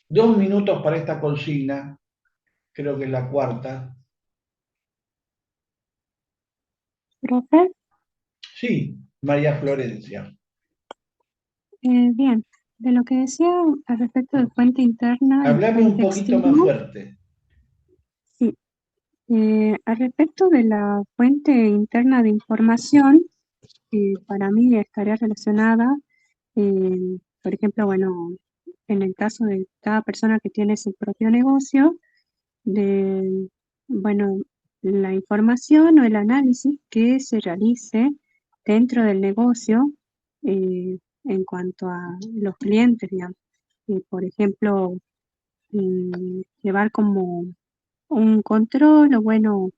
Dos minutos para esta consigna, creo que es la cuarta. Profe, Sí, María Florencia. bien, de lo que decía al respecto de fuente interna y Háblame un fuente poquito más externa, fuerte. sí, al respecto de la fuente interna de información, para mí estaría relacionada, por ejemplo, bueno, en el caso de cada persona que tiene su propio negocio, de, bueno, la información o el análisis que se realice dentro del negocio en cuanto a los clientes, digamos. Por ejemplo, llevar como un control o bueno,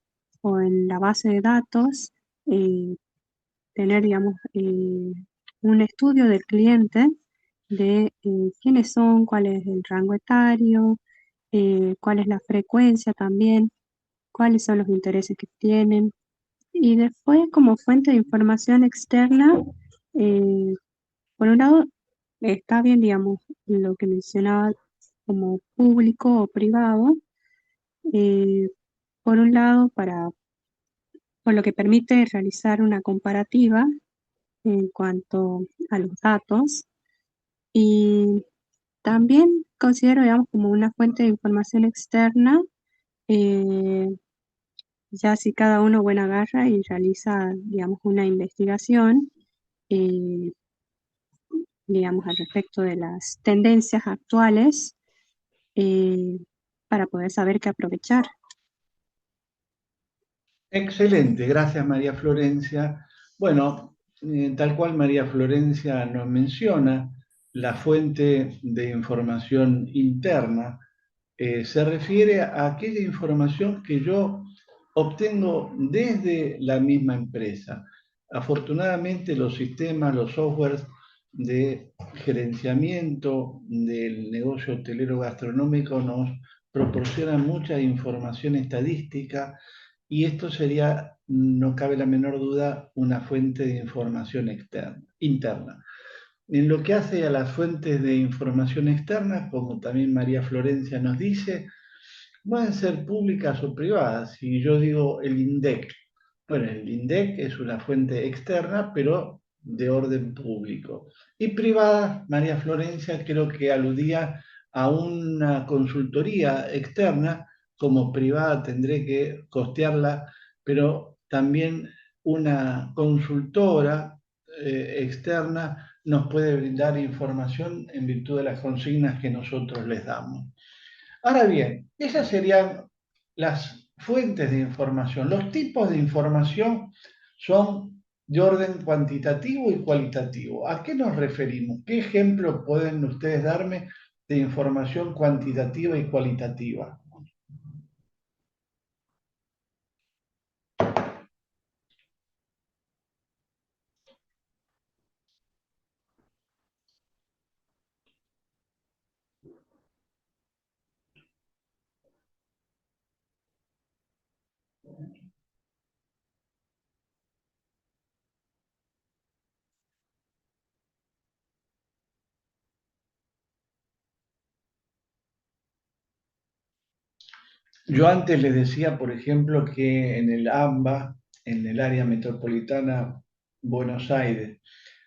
o en la base de datos, eh, tener, digamos, un estudio del cliente de quiénes son, cuál es el rango etario, cuál es la frecuencia también, cuáles son los intereses que tienen. Y después, como fuente de información externa, eh, por un lado, está bien, digamos, lo que mencionaba como público o privado, eh, por un lado, por lo que permite realizar una comparativa en cuanto a los datos y también considero, digamos, como una fuente de información externa, eh, ya si cada uno bueno agarra y realiza, digamos, una investigación, eh, digamos, al respecto de las tendencias actuales, eh, para poder saber qué aprovechar. Excelente, gracias María Florencia. Bueno, tal cual María Florencia nos menciona, la fuente de información interna se refiere a aquella información que yo obtengo desde la misma empresa. Afortunadamente los sistemas, los softwares de gerenciamiento del negocio hotelero gastronómico nos proporcionan mucha información estadística y esto sería, no cabe la menor duda, una fuente de información interna. En lo que hace a las fuentes de información externa, como también María Florencia nos dice, pueden ser públicas o privadas. Si yo digo el INDEC, bueno, el INDEC es una fuente externa, pero de orden público. Y privada, María Florencia creo que aludía a una consultoría externa, como privada tendré que costearla, pero también una consultora externa nos puede brindar información en virtud de las consignas que nosotros les damos. Ahora bien, esas serían las fuentes de información. Los tipos de información son de orden cuantitativo y cualitativo. ¿A qué nos referimos? ¿Qué ejemplo pueden ustedes darme de información cuantitativa y cualitativa? Yo antes les decía, por ejemplo, que en el AMBA, en el área metropolitana Buenos Aires,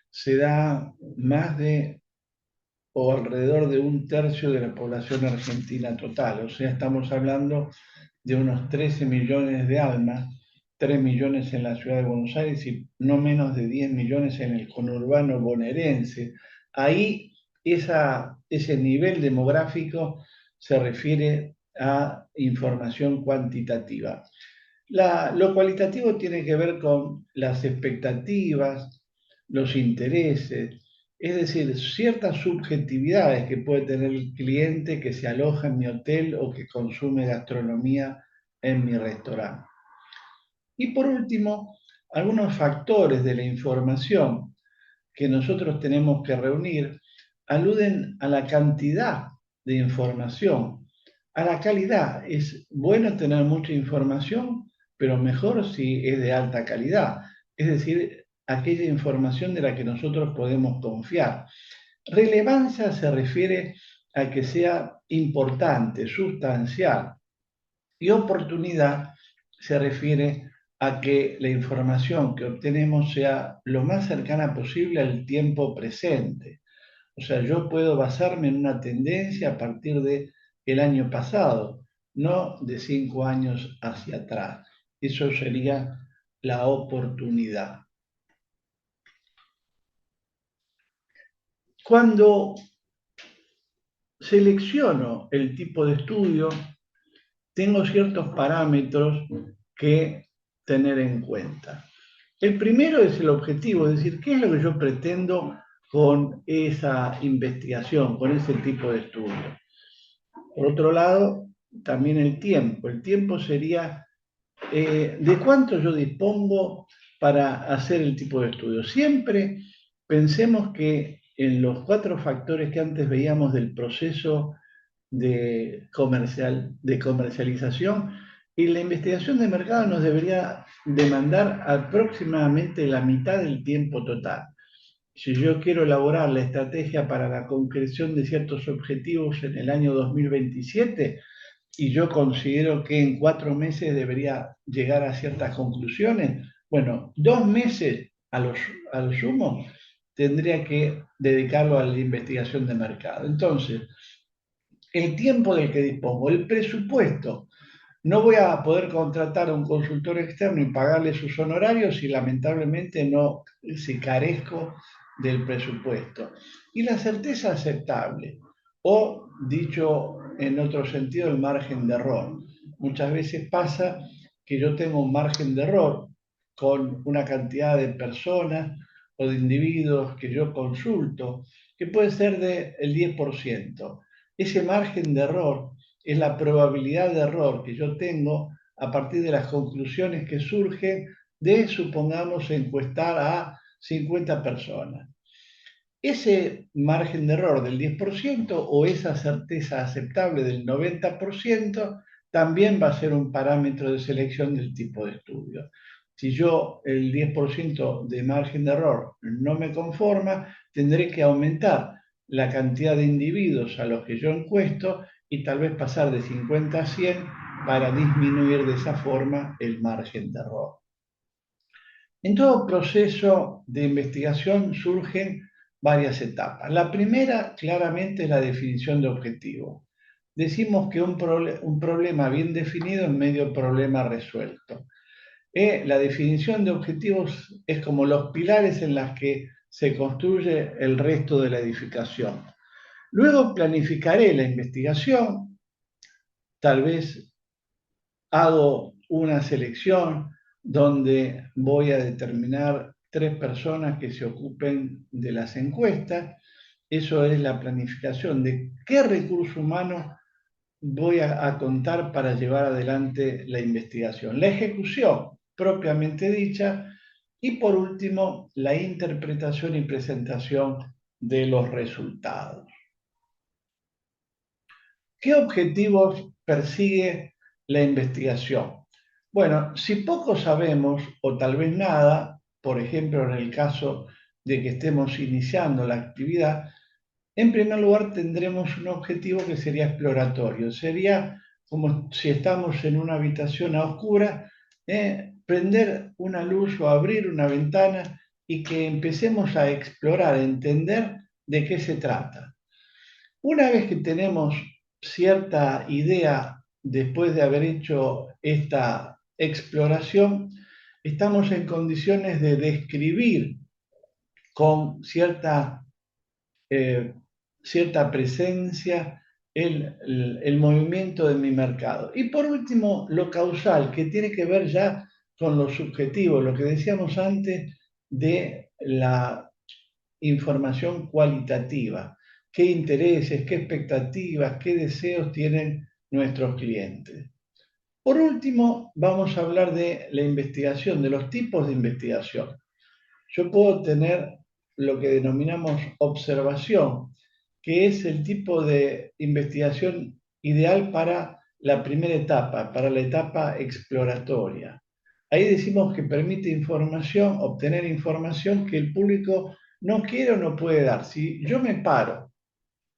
se da más de o alrededor de un tercio de la población argentina total. O sea, estamos hablando de unos 13 millones de almas, 3 millones en la ciudad de Buenos Aires y no menos de 10 millones en el conurbano bonaerense. Ahí ese nivel demográfico se refiere a información cuantitativa. Lo cualitativo tiene que ver con las expectativas, los intereses, es decir, ciertas subjetividades que puede tener el cliente que se aloja en mi hotel o que consume gastronomía en mi restaurante. Y por último, algunos factores de la información que nosotros tenemos que reunir aluden a la cantidad de información, a la calidad. Es bueno tener mucha información, pero mejor si es de alta calidad, es decir, aquella información de la que nosotros podemos confiar. Relevancia se refiere a que sea importante, sustancial, y oportunidad se refiere a que la información que obtenemos sea lo más cercana posible al tiempo presente. O sea, yo puedo basarme en una tendencia a partir del año pasado, no de 5 años hacia atrás. Eso sería la oportunidad. Cuando selecciono el tipo de estudio, tengo ciertos parámetros que tener en cuenta. El primero es el objetivo, es decir, ¿qué es lo que yo pretendo con esa investigación, con ese tipo de estudio? Por otro lado, también el tiempo. El tiempo sería de cuánto yo dispongo para hacer el tipo de estudio. Siempre pensemos que en los 4 factores que antes veíamos del proceso de comercialización, y la investigación de mercado nos debería demandar aproximadamente la mitad del tiempo total. Si yo quiero elaborar la estrategia para la concreción de ciertos objetivos en el año 2027, y yo considero que en 4 meses debería llegar a ciertas conclusiones, bueno, 2 meses a lo sumo tendría que dedicarlo a la investigación de mercado. Entonces, el tiempo del que dispongo, el presupuesto. No voy a poder contratar a un consultor externo y pagarle sus honorarios si lamentablemente no, si carezco del presupuesto. Y la certeza aceptable, o dicho en otro sentido, el margen de error. Muchas veces pasa que yo tengo un margen de error con una cantidad de personas o de individuos que yo consulto, que puede ser del 10%. Ese margen de error es la probabilidad de error que yo tengo a partir de las conclusiones que surgen de, supongamos, encuestar a 50 personas. Ese margen de error del 10% o esa certeza aceptable del 90% también va a ser un parámetro de selección del tipo de estudio. Si yo el 10% de margen de error no me conforma, tendré que aumentar la cantidad de individuos a los que yo encuesto y tal vez pasar de 50 a 100 para disminuir de esa forma el margen de error. En todo proceso de investigación surgen varias etapas. La primera, claramente, es la definición de objetivo. Decimos que un problema bien definido es medio problema resuelto. La definición de objetivos es como los pilares en los que se construye el resto de la edificación. Luego planificaré la investigación, tal vez hago una selección donde voy a determinar 3 personas que se ocupen de las encuestas. Eso es la planificación de qué recurso humano voy a contar para llevar adelante la investigación. La ejecución, propiamente dicha, y por último, la interpretación y presentación de los resultados. ¿Qué objetivos persigue la investigación? Bueno, si poco sabemos o tal vez nada, por ejemplo en el caso de que estemos iniciando la actividad, en primer lugar tendremos un objetivo que sería exploratorio. Sería como si estamos en una habitación a oscuras, prender una luz o abrir una ventana y que empecemos a explorar, a entender de qué se trata. Una vez que tenemos cierta idea después de haber hecho esta exploración, estamos en condiciones de describir con cierta presencia el movimiento de mi mercado. Y por último, lo causal, que tiene que ver ya con lo subjetivo, lo que decíamos antes de la información cualitativa. ¿Qué intereses, qué expectativas, qué deseos tienen nuestros clientes? Por último, vamos a hablar de la investigación, de los tipos de investigación. Yo puedo tener lo que denominamos observación, que es el tipo de investigación ideal para la primera etapa, para la etapa exploratoria. Ahí decimos que permite información, obtener información que el público no quiere o no puede dar. Si yo me paro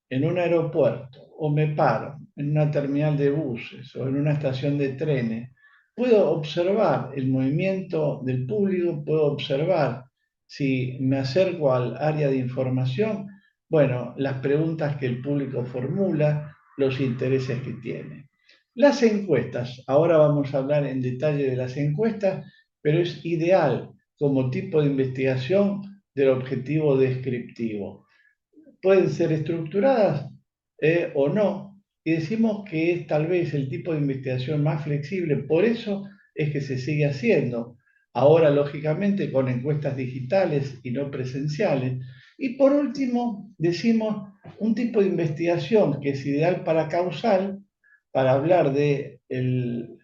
en un aeropuerto o me paro en una terminal de buses o en una estación de trenes, puedo observar el movimiento del público, puedo observar si me acerco al área de información, bueno, las preguntas que el público formula, los intereses que tiene. Las encuestas, ahora vamos a hablar en detalle de las encuestas, pero es ideal como tipo de investigación del objetivo descriptivo. Pueden ser estructuradas o no, y decimos que es tal vez el tipo de investigación más flexible, por eso es que se sigue haciendo. Ahora, lógicamente, con encuestas digitales y no presenciales. Y por último, decimos un tipo de investigación que es ideal para causal, para hablar de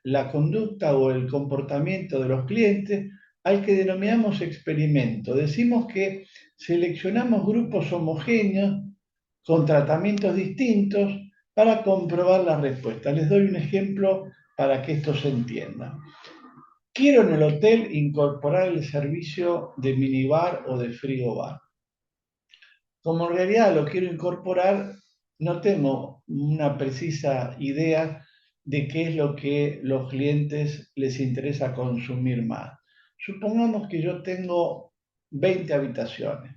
la conducta o el comportamiento de los clientes, al que denominamos experimento. Decimos que seleccionamos grupos homogéneos con tratamientos distintos para comprobar la respuesta. Les doy un ejemplo para que esto se entienda. Quiero en el hotel incorporar el servicio de minibar o de frigobar. Como en realidad lo quiero incorporar, no tengo una precisa idea de qué es lo que los clientes les interesa consumir más. Supongamos que yo tengo 20 habitaciones.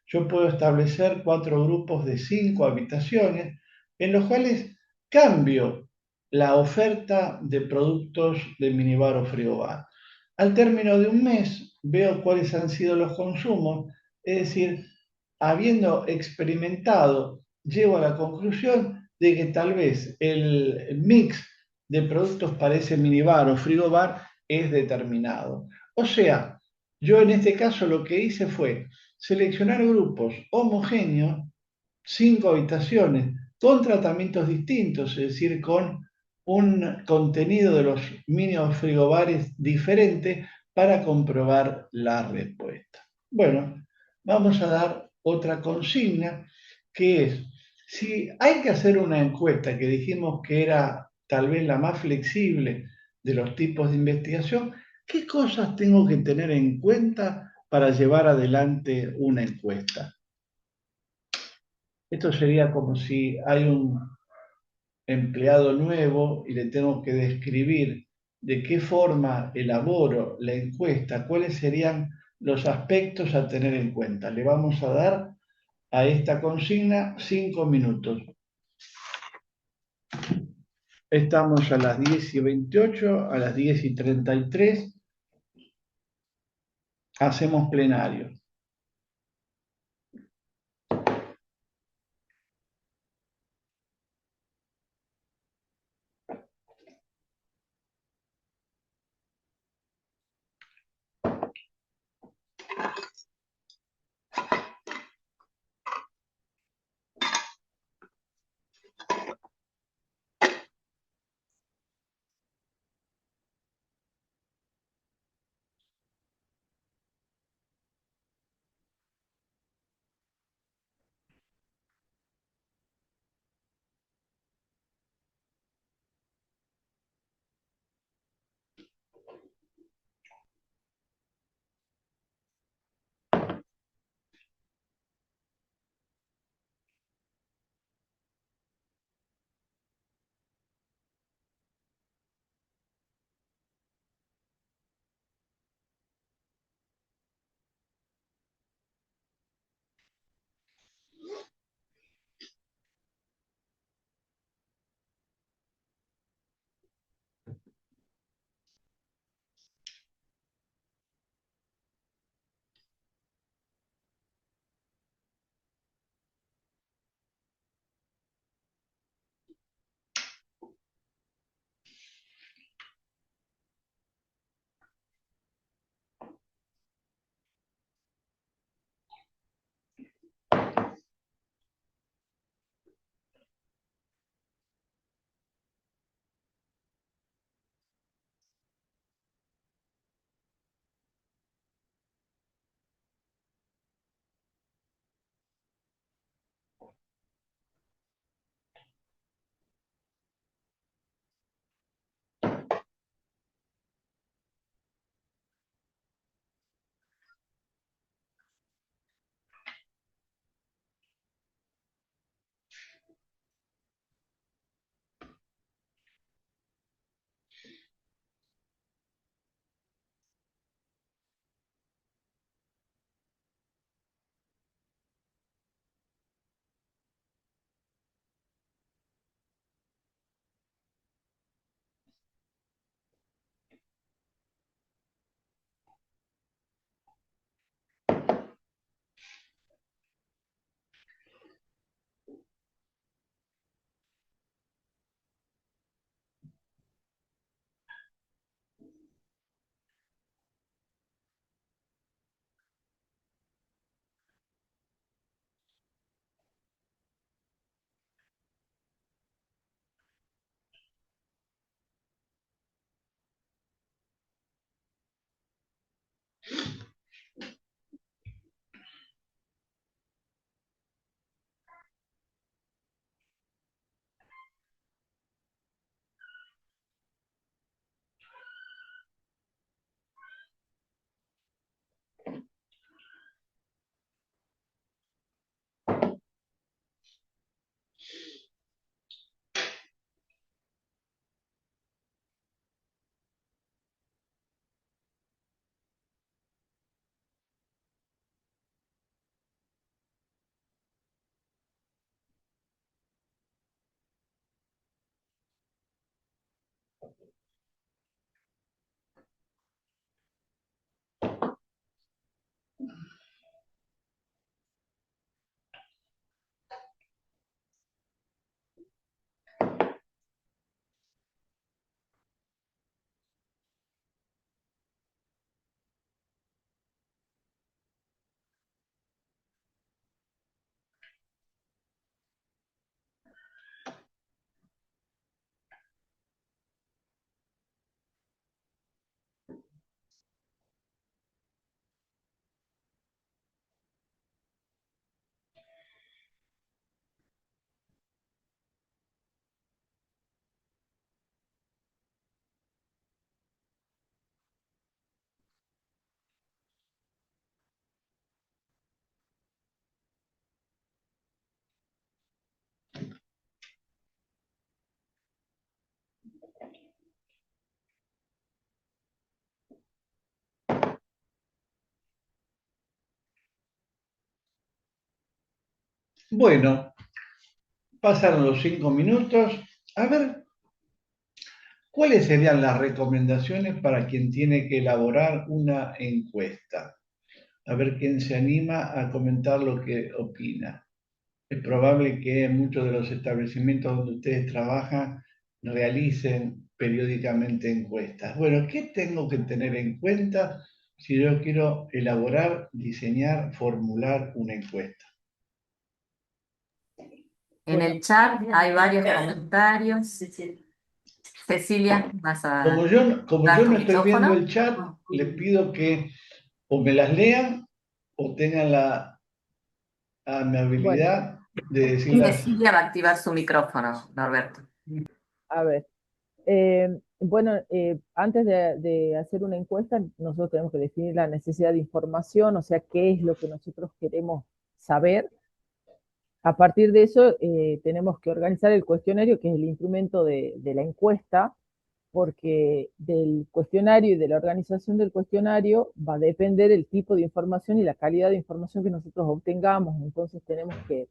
Yo puedo establecer 4 grupos de 5 habitaciones en los cuales cambio la oferta de productos de minibar o frigobar. Al término de un mes veo cuáles han sido los consumos, es decir, habiendo experimentado, llego a la conclusión de que tal vez el mix de productos para ese minibar o frigobar es determinado. O sea, yo en este caso lo que hice fue seleccionar grupos homogéneos, 5 habitaciones, con tratamientos distintos, es decir, con un contenido de los mini frigobares diferente para comprobar la respuesta. Bueno, vamos a dar otra consigna que es, si hay que hacer una encuesta que dijimos que era tal vez la más flexible de los tipos de investigación, ¿qué cosas tengo que tener en cuenta para llevar adelante una encuesta? Esto sería como si hay un empleado nuevo y le tengo que describir de qué forma elaboro la encuesta, cuáles serían los aspectos a tener en cuenta. Le vamos a dar a esta consigna 5 minutos. Estamos a las 10:28, a las 10:33. Hacemos plenario. Bueno, pasaron los 5 minutos. A ver, ¿cuáles serían las recomendaciones para quien tiene que elaborar una encuesta? A ver quién se anima a comentar lo que opina. Es probable que muchos de los establecimientos donde ustedes trabajan realicen periódicamente encuestas. Bueno, ¿qué tengo que tener en cuenta si yo quiero elaborar, diseñar, formular una encuesta? En el chat hay varios comentarios. Cecilia, vas a Como dar yo tu no estoy viendo micrófono. el chat, les pido que o me las lean o tengan la Bueno, amabilidad de decirlas. Cecilia va a activar su micrófono, Norberto. a ver. Bueno, antes de hacer una encuesta, nosotros tenemos que definir la necesidad de información, o sea, qué es lo que nosotros queremos saber. A partir de eso, tenemos que organizar el cuestionario, que es el instrumento de la encuesta, porque del cuestionario y de la organización del cuestionario va a depender el tipo de información y la calidad de información que nosotros obtengamos. Entonces tenemos que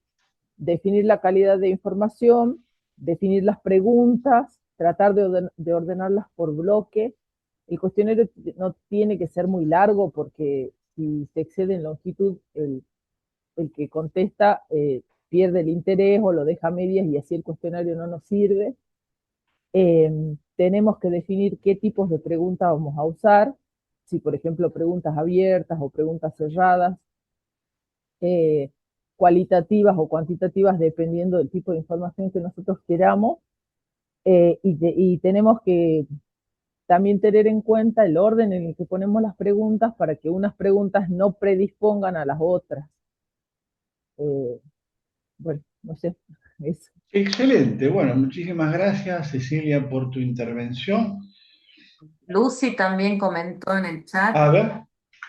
definir la calidad de información, definir las preguntas, tratar de ordenarlas por bloque. El cuestionario no tiene que ser muy largo porque si se excede en longitud, el que contesta pierde el interés o lo deja a medias y así el cuestionario no nos sirve. Tenemos que definir qué tipos de preguntas vamos a usar, si por ejemplo preguntas abiertas o preguntas cerradas, eh, cualitativas o cuantitativas dependiendo del tipo de información que nosotros queramos, y tenemos que también tener en cuenta el orden en el que ponemos las preguntas para que unas preguntas no predispongan a las otras. Bueno, no sé, eso. Excelente. Bueno, muchísimas gracias, Cecilia, por tu intervención. Lucy también comentó en el chat, A ver,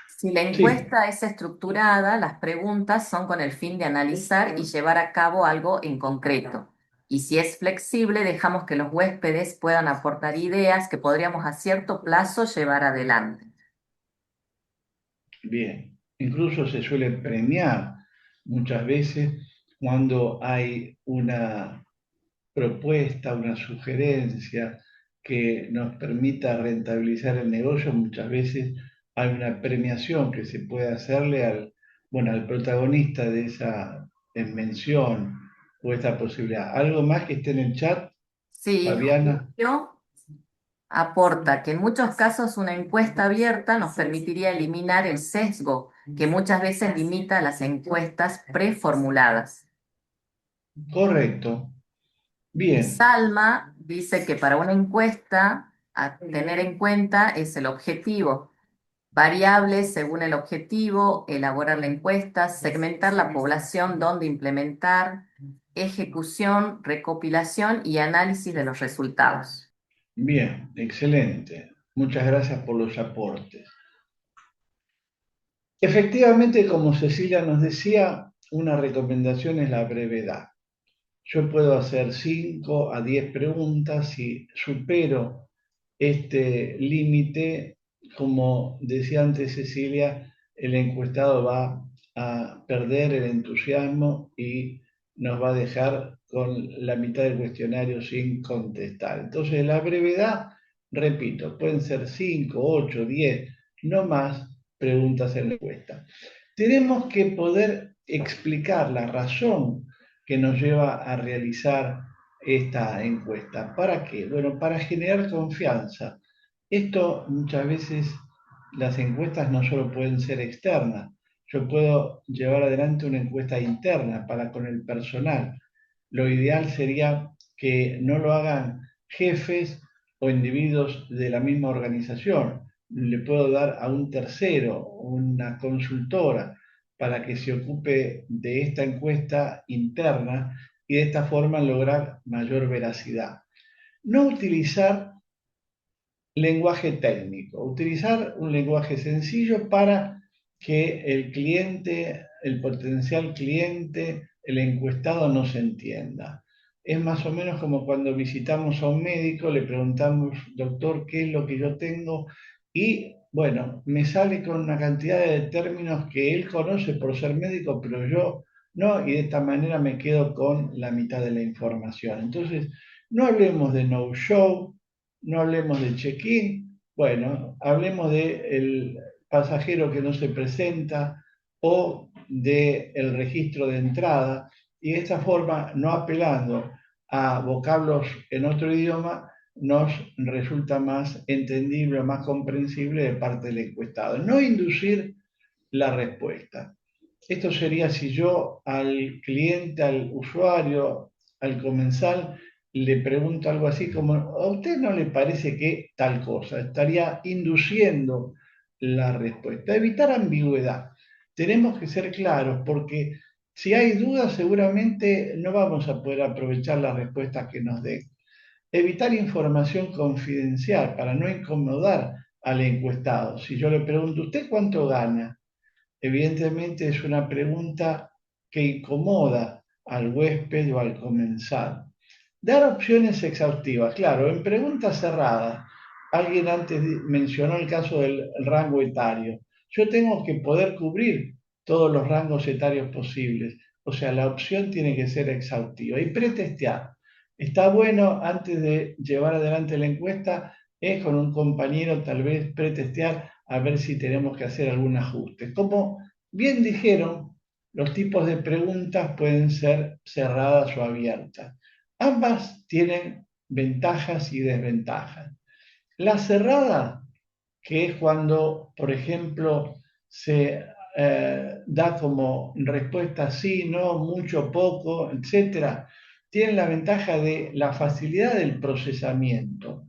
si la sí, encuesta es estructurada, las preguntas son con el fin de analizar y llevar a cabo algo en concreto. Y si es flexible, dejamos que los huéspedes puedan aportar ideas que podríamos a cierto plazo llevar adelante. bien. Incluso se suele premiar muchas veces cuando hay una propuesta, una sugerencia que nos permita rentabilizar el negocio. Muchas veces hay una premiación que se puede hacerle al protagonista de esa mención o esta posibilidad. ¿Algo más que esté en el chat, Sí, Fabiana? Julio aporta que en muchos casos una encuesta abierta nos permitiría eliminar el sesgo que muchas veces limita las encuestas preformuladas. Correcto. Y Bien, Salma dice que para una encuesta a tener en cuenta es el objetivo, variables según el objetivo, elaborar la encuesta, segmentar la población, dónde implementar, ejecución, recopilación y análisis de los resultados. bien, excelente. Muchas gracias por los aportes. Efectivamente, como Cecilia nos decía, una recomendación es la brevedad. Yo puedo hacer 5 a 10 preguntas. Si supero este límite, como decía antes Cecilia, el encuestado va a perder el entusiasmo y nos va a dejar con la mitad del cuestionario sin contestar. Entonces, la brevedad, repito, pueden ser 5, 8, 10, no más preguntas en la encuesta. Tenemos que poder explicar la razón que nos lleva a realizar esta encuesta. ¿Para qué? Bueno, para generar confianza. Esto muchas veces las encuestas no solo pueden ser externas, yo puedo llevar adelante una encuesta interna para con el personal. Lo ideal sería que no lo hagan jefes o individuos de la misma organización. Le puedo dar a un tercero, una consultora, para que se ocupe de esta encuesta interna y de esta forma lograr mayor veracidad. No utilizar lenguaje técnico, utilizar un lenguaje sencillo para que el cliente, el potencial cliente, el encuestado nos entienda. Es más o menos como cuando visitamos a un médico, le preguntamos, doctor, ¿qué es lo que yo tengo? Y bueno, me sale con una cantidad de términos que él conoce por ser médico, pero yo ¿no? Y de esta manera me quedo con la mitad de la información. Entonces, no hablemos de no-show, no hablemos de check-in, bueno, hablemos del pasajero que no se presenta o del registro de entrada, y de esta forma, no apelando a vocablos en otro idioma, nos resulta más entendible, más comprensible de parte del encuestado. No inducir la respuesta. Esto sería si yo al cliente, al usuario, al comensal, le pregunto algo así como, ¿a usted no le parece que tal cosa? Estaría induciendo la respuesta. Evitar ambigüedad. Tenemos que ser claros porque si hay dudas seguramente no vamos a poder aprovechar las respuestas que nos den. Evitar información confidencial para no incomodar al encuestado. Si yo le pregunto, ¿usted cuánto gana? Evidentemente es una pregunta que incomoda al huésped o al comensal. Dar opciones exhaustivas. Claro, en preguntas cerradas, alguien antes mencionó el caso del rango etario. Yo tengo que poder cubrir todos los rangos etarios posibles. O sea, la opción tiene que ser exhaustiva. Y pretestear. Está bueno, antes de llevar adelante la encuesta, es con un compañero tal vez pretestear a ver si tenemos que hacer algún ajuste. Como bien dijeron, los tipos de preguntas pueden ser cerradas o abiertas. Ambas tienen ventajas y desventajas. La cerrada, que es cuando, por ejemplo, se da como respuesta sí, no, mucho, poco, etcétera, tiene la ventaja de la facilidad del procesamiento.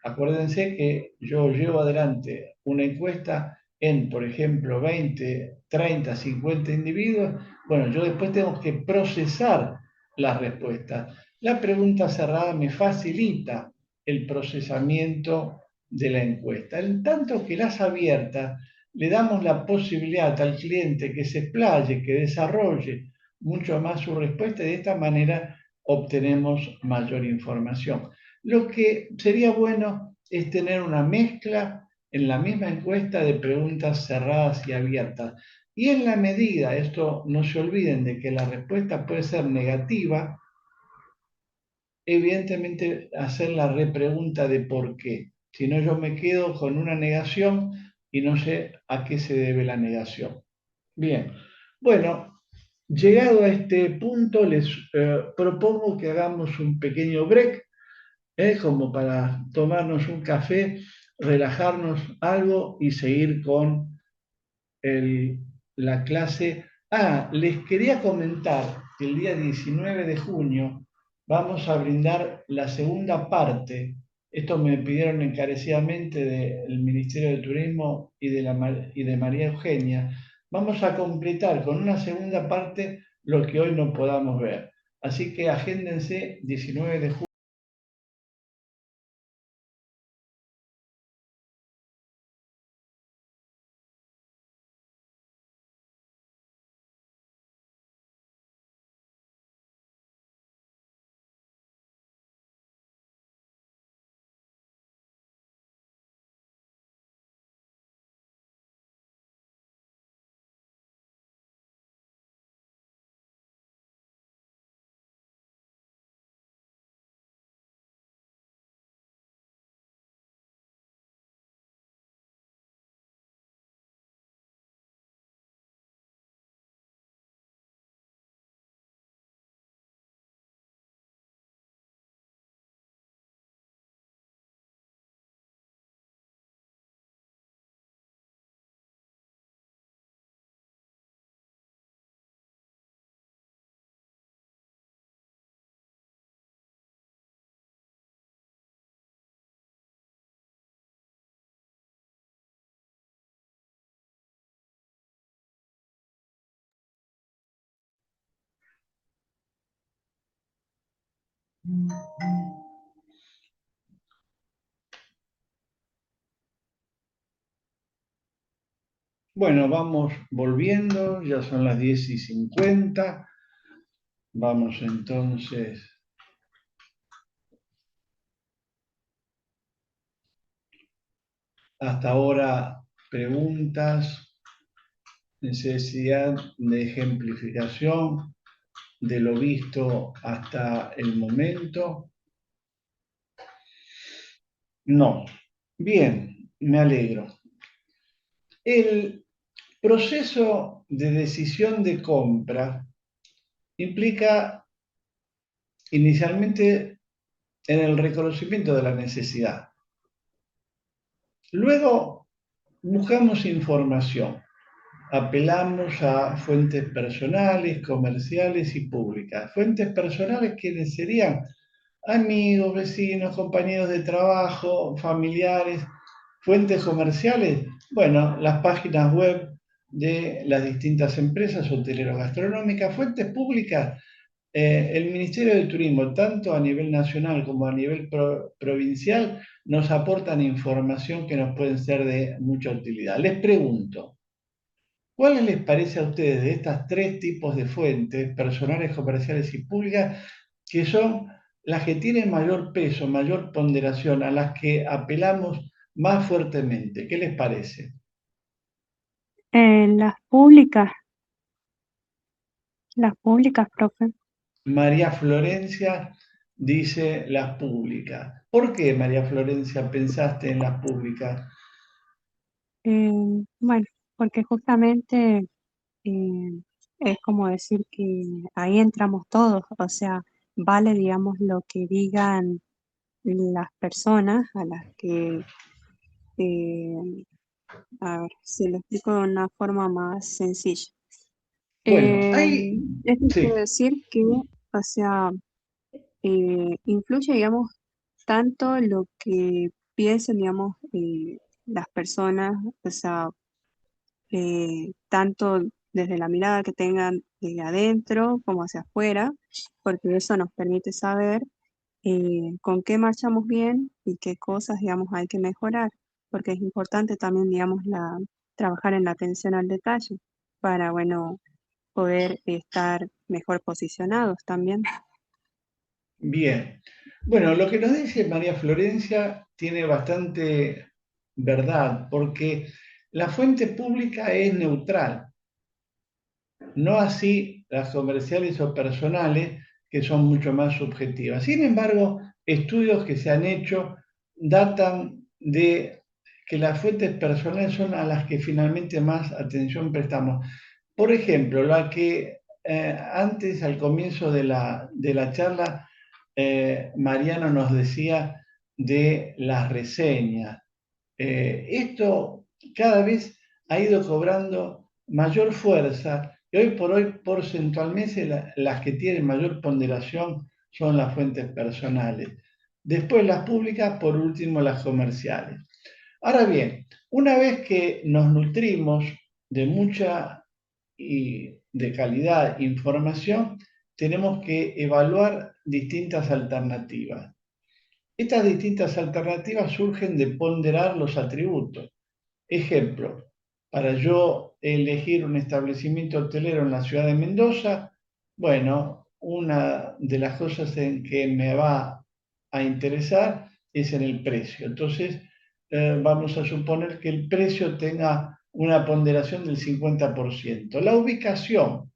Acuérdense que yo llevo adelante una encuesta en, por ejemplo, 20, 30, 50 individuos. Bueno, yo después tengo que procesar las respuestas. La pregunta cerrada me facilita el procesamiento de la encuesta. En tanto que las abiertas le damos la posibilidad al cliente que se explaye, que desarrolle mucho más su respuesta y de esta manera obtenemos mayor información. Lo que sería bueno es tener una mezcla en la misma encuesta de preguntas cerradas y abiertas. Y en la medida, esto no se olviden de que la respuesta puede ser negativa, evidentemente hacer la repregunta de por qué. Si no, yo me quedo con una negación y no sé a qué se debe la negación. Bien, bueno, llegado a este punto, les propongo que hagamos un pequeño break, como para tomarnos un café, relajarnos algo y seguir con la clase. Les quería comentar que el día 19 de junio vamos a brindar la segunda parte. Esto me pidieron encarecidamente del Ministerio de Turismo y de María Eugenia. Vamos a completar con una segunda parte lo que hoy no podamos ver. Así que agéndense 19 de junio. Bueno, vamos volviendo, ya son las 10:50. Vamos entonces. Hasta ahora, preguntas. necesidad de ejemplificación de lo visto hasta el momento. No. Bien, me alegro. El proceso de decisión de compra implica inicialmente en el reconocimiento de la necesidad. Luego buscamos información, apelamos a fuentes personales, comerciales y públicas. Fuentes personales quienes serían amigos, vecinos, compañeros de trabajo, familiares. Fuentes comerciales, bueno, las páginas web de las distintas empresas hoteleros gastronómicas. Fuentes públicas, el Ministerio de Turismo, tanto a nivel nacional como a nivel provincial, nos aportan información que nos pueden ser de mucha utilidad. Les pregunto, ¿cuáles les parece a ustedes de estas tres tipos de fuentes, personales, comerciales y públicas, que son las que tienen mayor peso, mayor ponderación, a las que apelamos más fuertemente? ¿Qué les parece? Las públicas, profe. María Florencia dice las públicas. ¿Por qué, María Florencia, pensaste en las públicas? Bueno, porque justamente es como decir que ahí entramos todos, o sea, vale, digamos, lo que digan las personas a las que, eh, a ver, si lo explico de una forma más sencilla. Bueno, ahí Esto quiere sí. decir que, o sea, influye, digamos, tanto lo que piensen, digamos, las personas, o sea, tanto desde la mirada que tengan desde adentro como hacia afuera, porque eso nos permite saber con qué marchamos bien y qué cosas, digamos, hay que mejorar, porque es importante también, digamos, trabajar en la atención al detalle para, bueno, poder estar mejor posicionados también. Bien. Bueno, lo que nos dice María Florencia tiene bastante verdad, porque la fuente pública es neutral, no así las comerciales o personales, que son mucho más subjetivas. Sin embargo, estudios que se han hecho datan de que las fuentes personales son a las que finalmente más atención prestamos. Por ejemplo, la que antes, al comienzo de la charla, Mariano nos decía de las reseñas. Esto cada vez ha ido cobrando mayor fuerza y hoy por hoy, porcentualmente, las que tienen mayor ponderación son las fuentes personales. Después las públicas, por último las comerciales. Ahora bien, una vez que nos nutrimos de mucha y de calidad información, tenemos que evaluar distintas alternativas. Estas distintas alternativas surgen de ponderar los atributos. Ejemplo, para yo elegir un establecimiento hotelero en la ciudad de Mendoza, bueno, una de las cosas en que me va a interesar es en el precio. Entonces, vamos a suponer que el precio tenga una ponderación del 50%. La ubicación,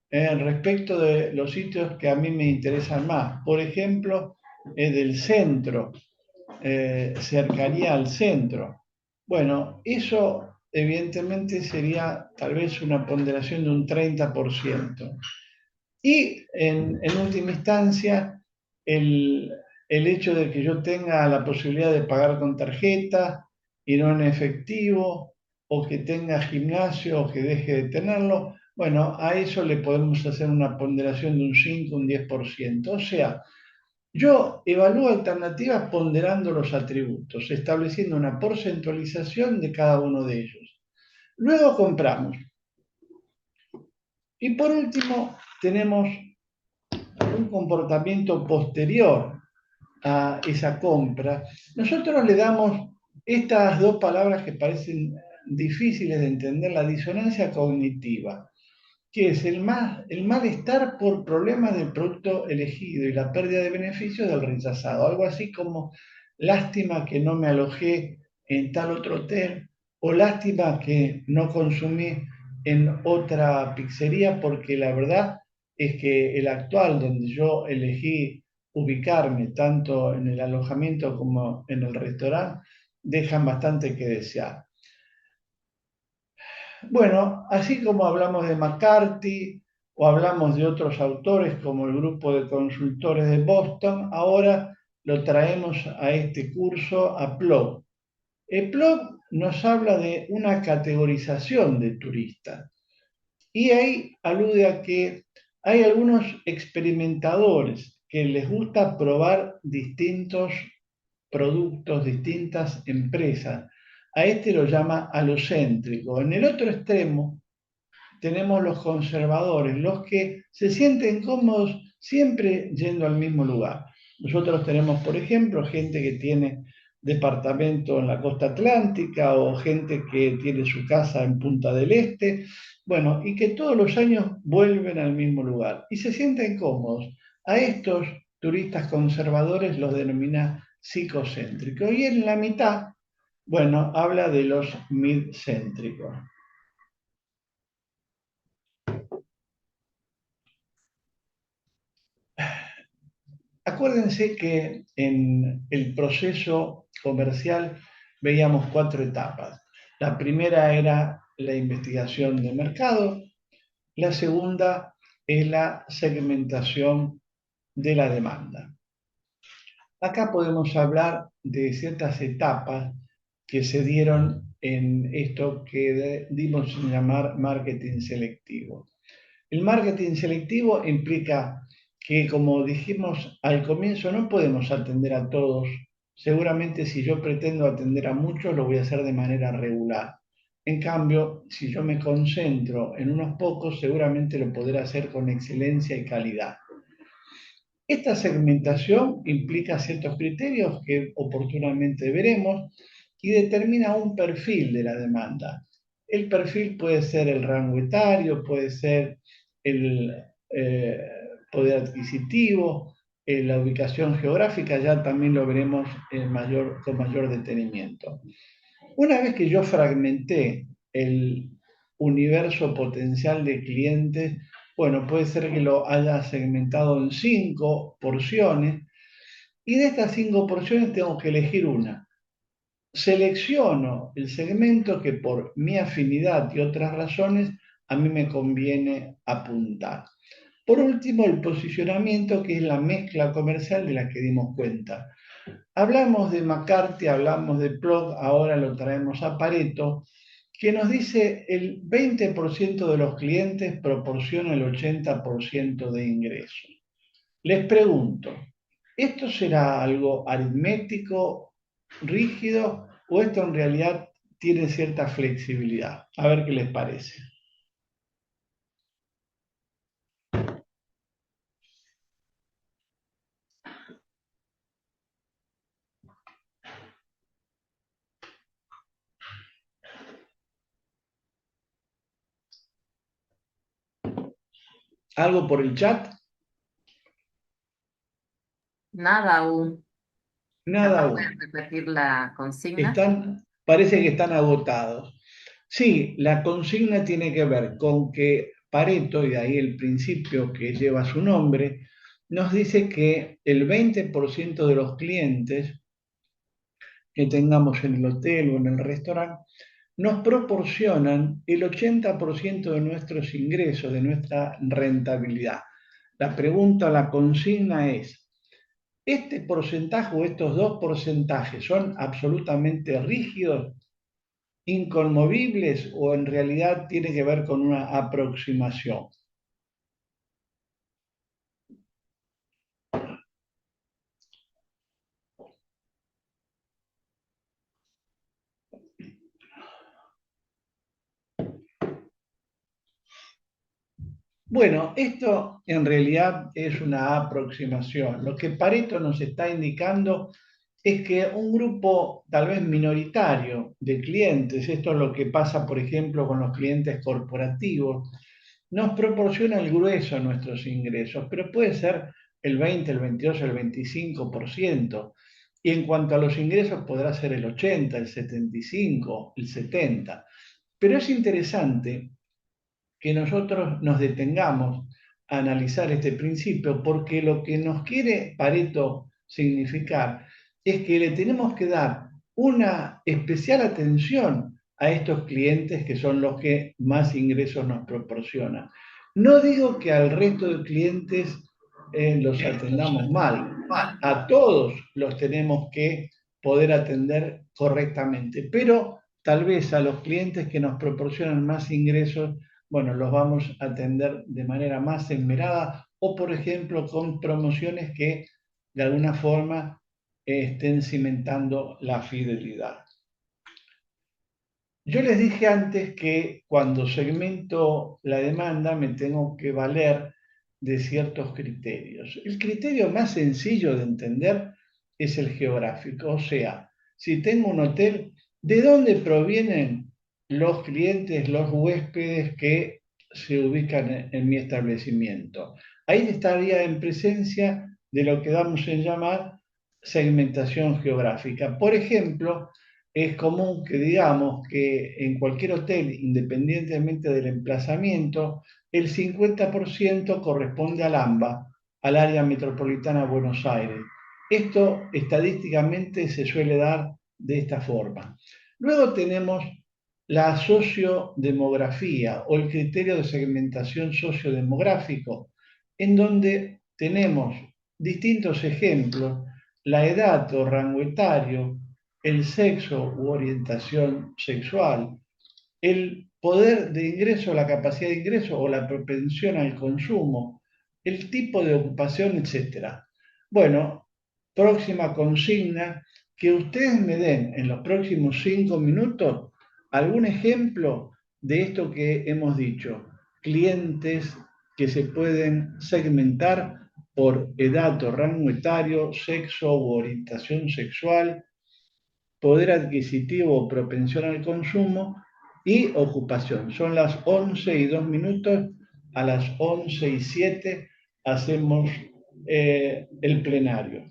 respecto de los sitios que a mí me interesan más, por ejemplo, del centro, cercanía al centro. Bueno, eso evidentemente sería tal vez una ponderación de un 30%. Y en última instancia, el hecho de que yo tenga la posibilidad de pagar con tarjeta y no en efectivo, o que tenga gimnasio o que deje de tenerlo, bueno, a eso le podemos hacer una ponderación de un 5, un 10%. O sea, yo evalúo alternativas ponderando los atributos, estableciendo una porcentualización de cada uno de ellos. Luego compramos. Y por último, tenemos un comportamiento posterior a esa compra. Nosotros le damos estas dos palabras que parecen difíciles de entender, la disonancia cognitiva, que es el malestar por problemas del producto elegido y la pérdida de beneficios del rechazado. Algo así como lástima que no me alojé en tal otro hotel, o lástima que no consumí en otra pizzería porque la verdad es que el actual, donde yo elegí ubicarme, tanto en el alojamiento como en el restaurante, dejan bastante que desear. Bueno, así como hablamos de McCarthy o hablamos de otros autores como el grupo de consultores de Boston, ahora lo traemos a este curso a Plog. Plog nos habla de una categorización de turistas y ahí alude a que hay algunos experimentadores que les gusta probar distintos productos, distintas empresas. A este lo llama alocéntrico. En el otro extremo tenemos los conservadores, los que se sienten cómodos siempre yendo al mismo lugar. Nosotros tenemos, por ejemplo, gente que tiene departamento en la costa atlántica o gente que tiene su casa en Punta del Este, bueno, y que todos los años vuelven al mismo lugar y se sienten cómodos. A estos turistas conservadores los denomina psicocéntricos y en la mitad, bueno, habla de los midcéntricos. Acuérdense que en el proceso comercial veíamos 4 etapas. La primera era la investigación de mercado, la segunda es la segmentación de la demanda. Acá podemos hablar de ciertas etapas que se dieron en esto que dimos en llamar marketing selectivo. El marketing selectivo implica que, como dijimos al comienzo, no podemos atender a todos. Seguramente si yo pretendo atender a muchos, lo voy a hacer de manera regular. En cambio, si yo me concentro en unos pocos, seguramente lo podré hacer con excelencia y calidad. Esta segmentación implica ciertos criterios que oportunamente veremos y determina un perfil de la demanda. El perfil puede ser el rango etario, puede ser el poder adquisitivo, la ubicación geográfica, ya también lo veremos con mayor detenimiento. Una vez que yo fragmenté el universo potencial de clientes, bueno, puede ser que lo haya segmentado en 5 porciones y de estas 5 porciones tengo que elegir una. Selecciono el segmento que por mi afinidad y otras razones a mí me conviene apuntar. Por último, el posicionamiento, que es la mezcla comercial de la que dimos cuenta. Hablamos de McCarthy, hablamos de Plog, ahora lo traemos a Pareto, que nos dice el 20% de los clientes proporciona el 80% de ingresos. Les pregunto, ¿esto será algo aritmético, rígido, o esto en realidad tiene cierta flexibilidad? A ver qué les parece. ¿Algo por el chat? Nada aún. Nada Capaz aún. pueden repetir la consigna. Parece que están agotados. Sí, la consigna tiene que ver con que Pareto, y de ahí el principio que lleva su nombre, nos dice que el 20% de los clientes que tengamos en el hotel o en el restaurante nos proporcionan el 80% de nuestros ingresos, de nuestra rentabilidad. La pregunta, la consigna es, ¿este porcentaje o estos dos porcentajes son absolutamente rígidos, inconmovibles, o en realidad tiene que ver con una aproximación? Bueno, esto en realidad es una aproximación. Lo que Pareto nos está indicando es que un grupo tal vez minoritario de clientes, esto es lo que pasa por ejemplo con los clientes corporativos, nos proporciona el grueso de nuestros ingresos, pero puede ser el 20, el 22, el 25%. Y en cuanto a los ingresos podrá ser el 80, el 75, el 70. Pero es interesante que nosotros nos detengamos a analizar este principio, porque lo que nos quiere Pareto significar es que le tenemos que dar una especial atención a estos clientes que son los que más ingresos nos proporcionan. No digo que al resto de clientes los atendamos mal, a todos los tenemos que poder atender correctamente, pero tal vez a los clientes que nos proporcionan más ingresos, bueno, los vamos a atender de manera más esmerada o, por ejemplo, con promociones que de alguna forma estén cimentando la fidelidad. Yo les dije antes que cuando segmento la demanda me tengo que valer de ciertos criterios. El criterio más sencillo de entender es el geográfico, o sea, si tengo un hotel, ¿de dónde provienen los clientes, los huéspedes que se ubican en mi establecimiento? Ahí estaría en presencia de lo que damos en llamar segmentación geográfica. Por ejemplo, es común que digamos que en cualquier hotel, independientemente del emplazamiento, el 50% corresponde al AMBA, al área metropolitana de Buenos Aires. Esto estadísticamente se suele dar de esta forma. Luego tenemos la sociodemografía o el criterio de segmentación sociodemográfico, en donde tenemos distintos ejemplos, la edad o rango etario, el sexo u orientación sexual, el poder de ingreso, la capacidad de ingreso o la propensión al consumo, el tipo de ocupación, etc. Bueno, próxima consigna, que ustedes me den en los próximos 5 minutos algún ejemplo de esto que hemos dicho. Clientes que se pueden segmentar por edad o rango etario, sexo u orientación sexual, poder adquisitivo o propensión al consumo y ocupación. Son las 11:02, a las 11:07 hacemos el plenario.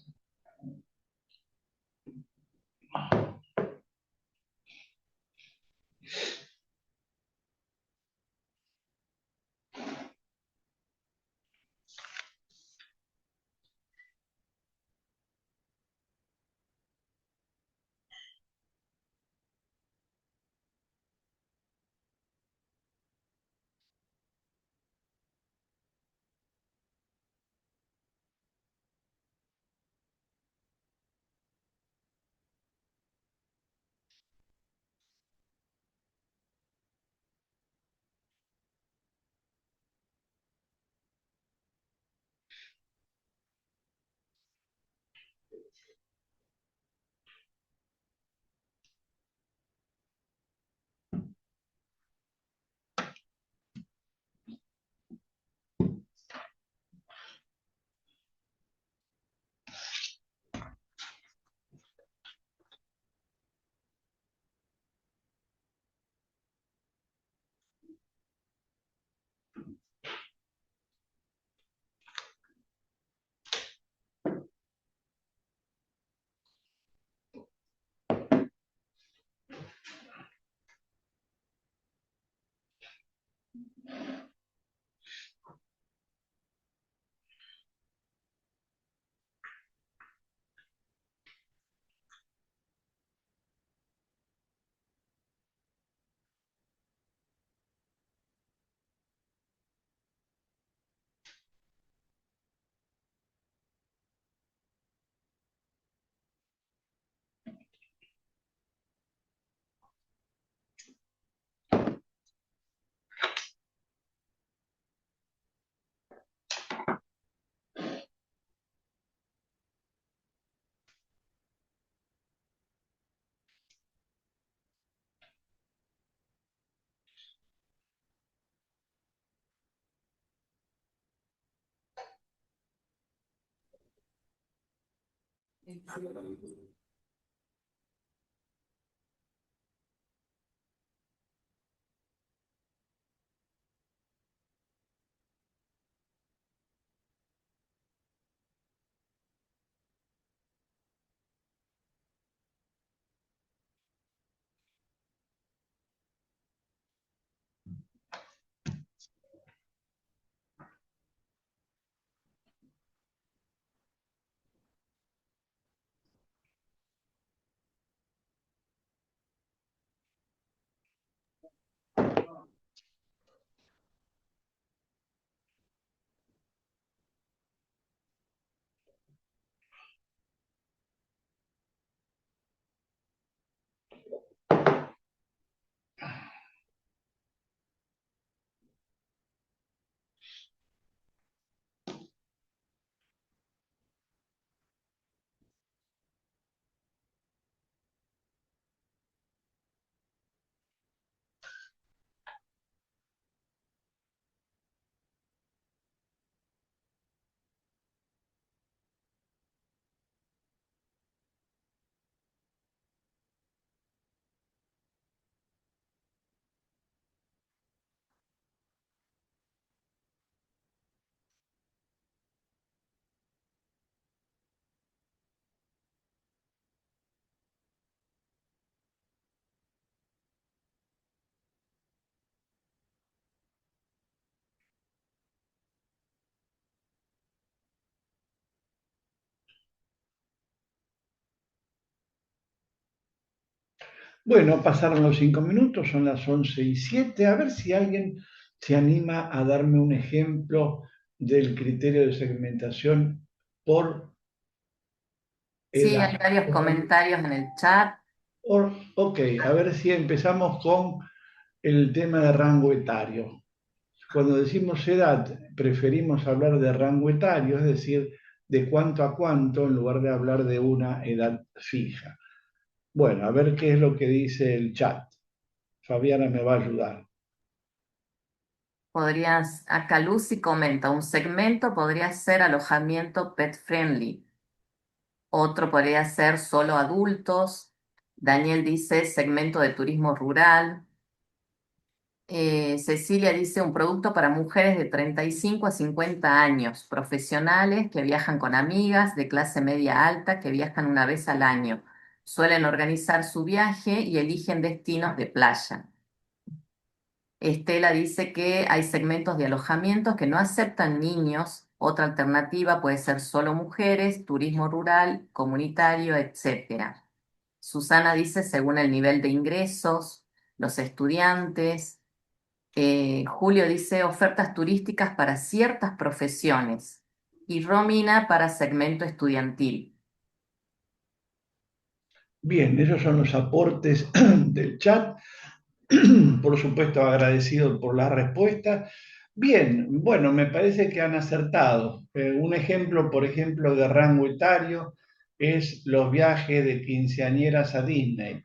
Bueno, pasaron los 5 minutos, son las 11:07. A ver si alguien se anima a darme un ejemplo del criterio de segmentación por Sí, hay edad. varios comentarios en el chat. Ok, a ver si empezamos con el tema de rango etario. Cuando decimos edad, preferimos hablar de rango etario, es decir, de cuánto a cuánto, en lugar de hablar de una edad fija. Bueno, a ver qué es lo que dice el chat. Fabiana me va a ayudar. Acá Lucy comenta, un segmento podría ser alojamiento pet friendly, otro podría ser solo adultos. Daniel dice segmento de turismo rural. Cecilia dice un producto para mujeres de 35 a 50 años, profesionales que viajan con amigas de clase media alta que viajan una vez al año. Suelen organizar su viaje y eligen destinos de playa. Estela dice que hay segmentos de alojamientos que no aceptan niños. Otra alternativa puede ser solo mujeres, turismo rural, comunitario, etc. Susana dice según el nivel de ingresos, los estudiantes. Julio dice ofertas turísticas para ciertas profesiones. Y Romina para segmento estudiantil. Bien, esos son los aportes del chat. Por supuesto, agradecido por la respuesta. Bien, bueno, me parece que han acertado. Un ejemplo, por ejemplo, de rango etario es los viajes de quinceañeras a Disney.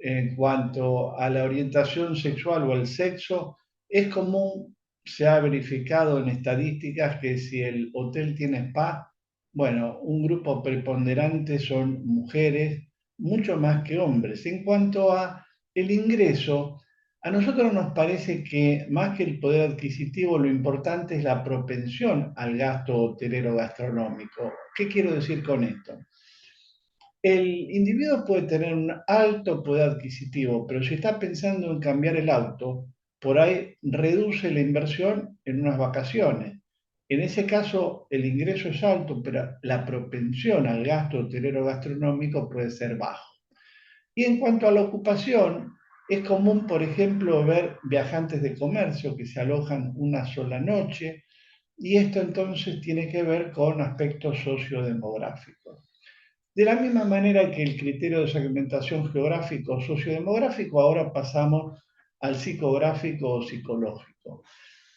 En cuanto a la orientación sexual o el sexo, es común, se ha verificado en estadísticas que si el hotel tiene spa, bueno, un grupo preponderante son mujeres, mucho más que hombres. En cuanto a el ingreso, a nosotros nos parece que más que el poder adquisitivo, lo importante es la propensión al gasto hotelero gastronómico. ¿Qué quiero decir con esto? El individuo puede tener un alto poder adquisitivo, pero si está pensando en cambiar el auto, por ahí reduce la inversión en unas vacaciones. En ese caso, el ingreso es alto, pero la propensión al gasto hotelero gastronómico puede ser bajo. Y en cuanto a la ocupación, es común, por ejemplo, ver viajantes de comercio que se alojan una sola noche, y esto entonces tiene que ver con aspectos sociodemográficos. De la misma manera que el criterio de segmentación geográfico o sociodemográfico, ahora pasamos al psicográfico o psicológico.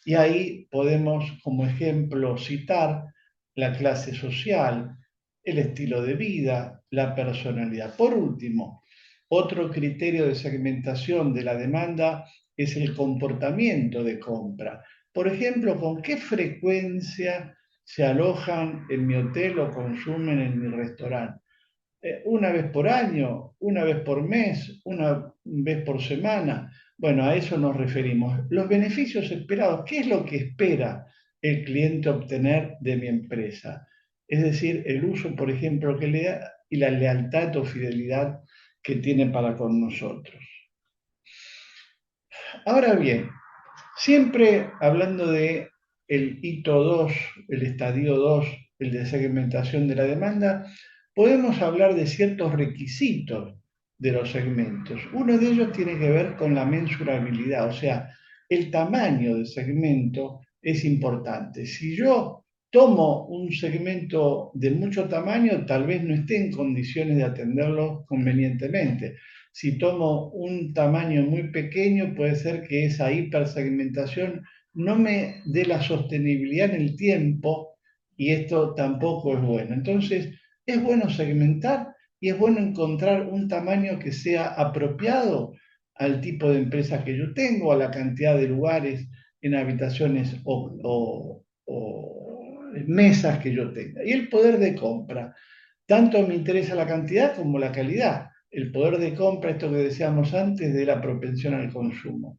Y ahí podemos, como ejemplo, citar la clase social, el estilo de vida, la personalidad. Por último, otro criterio de segmentación de la demanda es el comportamiento de compra. Por ejemplo, con qué frecuencia se alojan en mi hotel o consumen en mi restaurante. Una vez por año, una vez por mes, una vez por semana. Bueno, a eso nos referimos. Los beneficios esperados, ¿qué es lo que espera el cliente obtener de mi empresa? Es decir, el uso, por ejemplo, que le da y la lealtad o fidelidad que tiene para con nosotros. Ahora bien, siempre hablando de el hito 2, el estadio 2, el de segmentación de la demanda, podemos hablar de ciertos requisitos de los segmentos. Uno de ellos tiene que ver con la mensurabilidad, o sea, el tamaño del segmento es importante. Si yo tomo un segmento de mucho tamaño, tal vez no esté en condiciones de atenderlo convenientemente. Si tomo un tamaño muy pequeño, puede ser que esa hipersegmentación no me dé la sostenibilidad en el tiempo y esto tampoco es bueno. Entonces, es bueno segmentar y es bueno encontrar un tamaño que sea apropiado al tipo de empresa que yo tengo, a la cantidad de lugares en habitaciones o mesas que yo tenga. Y el poder de compra. Tanto me interesa la cantidad como la calidad. El poder de compra, esto que decíamos antes, de la propensión al consumo.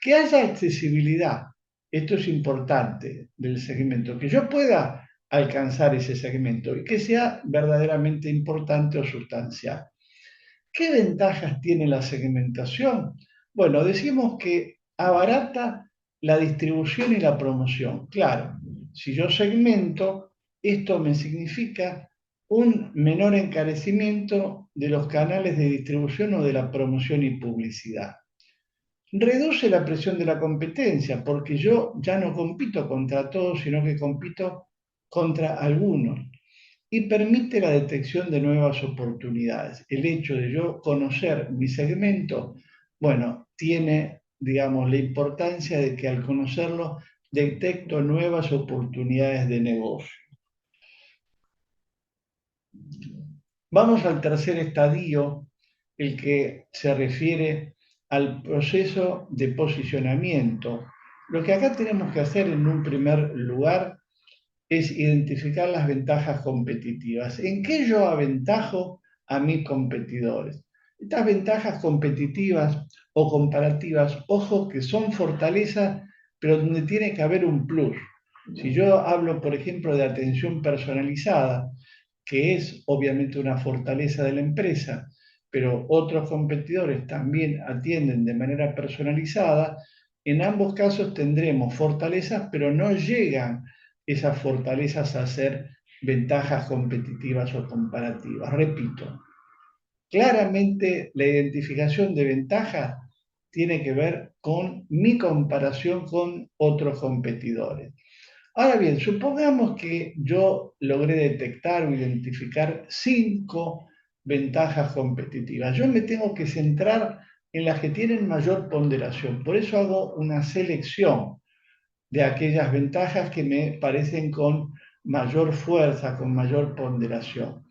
Que haya accesibilidad, esto es importante del segmento, que yo pueda alcanzar ese segmento y que sea verdaderamente importante o sustancial. ¿Qué ventajas tiene la segmentación? Bueno, decimos que abarata la distribución y la promoción. Claro, si yo segmento, esto me significa un menor encarecimiento de los canales de distribución o de la promoción y publicidad. Reduce la presión de la competencia, porque yo ya no compito contra todos, sino que compito contra algunos. Y permite la detección de nuevas oportunidades. El hecho de yo conocer mi segmento, bueno, tiene, digamos, la importancia de que al conocerlo detecto nuevas oportunidades de negocio. Vamos al tercer estadio, el que se refiere al proceso de posicionamiento. Lo que acá tenemos que hacer en un primer lugar es identificar las ventajas competitivas. ¿En qué yo aventajo a mis competidores? Estas ventajas competitivas o comparativas, ojo que son fortalezas, pero donde tiene que haber un plus. Si yo hablo, por ejemplo, de atención personalizada, que es obviamente una fortaleza de la empresa, pero otros competidores también atienden de manera personalizada, en ambos casos tendremos fortalezas, pero no llegan esas fortalezas a ser ventajas competitivas o comparativas. Repito, claramente la identificación de ventajas tiene que ver con mi comparación con otros competidores. Ahora bien, supongamos que yo logré detectar o identificar 5 ventajas competitivas. Yo me tengo que centrar en las que tienen mayor ponderación. Por eso hago una selección de aquellas ventajas que me parecen con mayor fuerza, con mayor ponderación.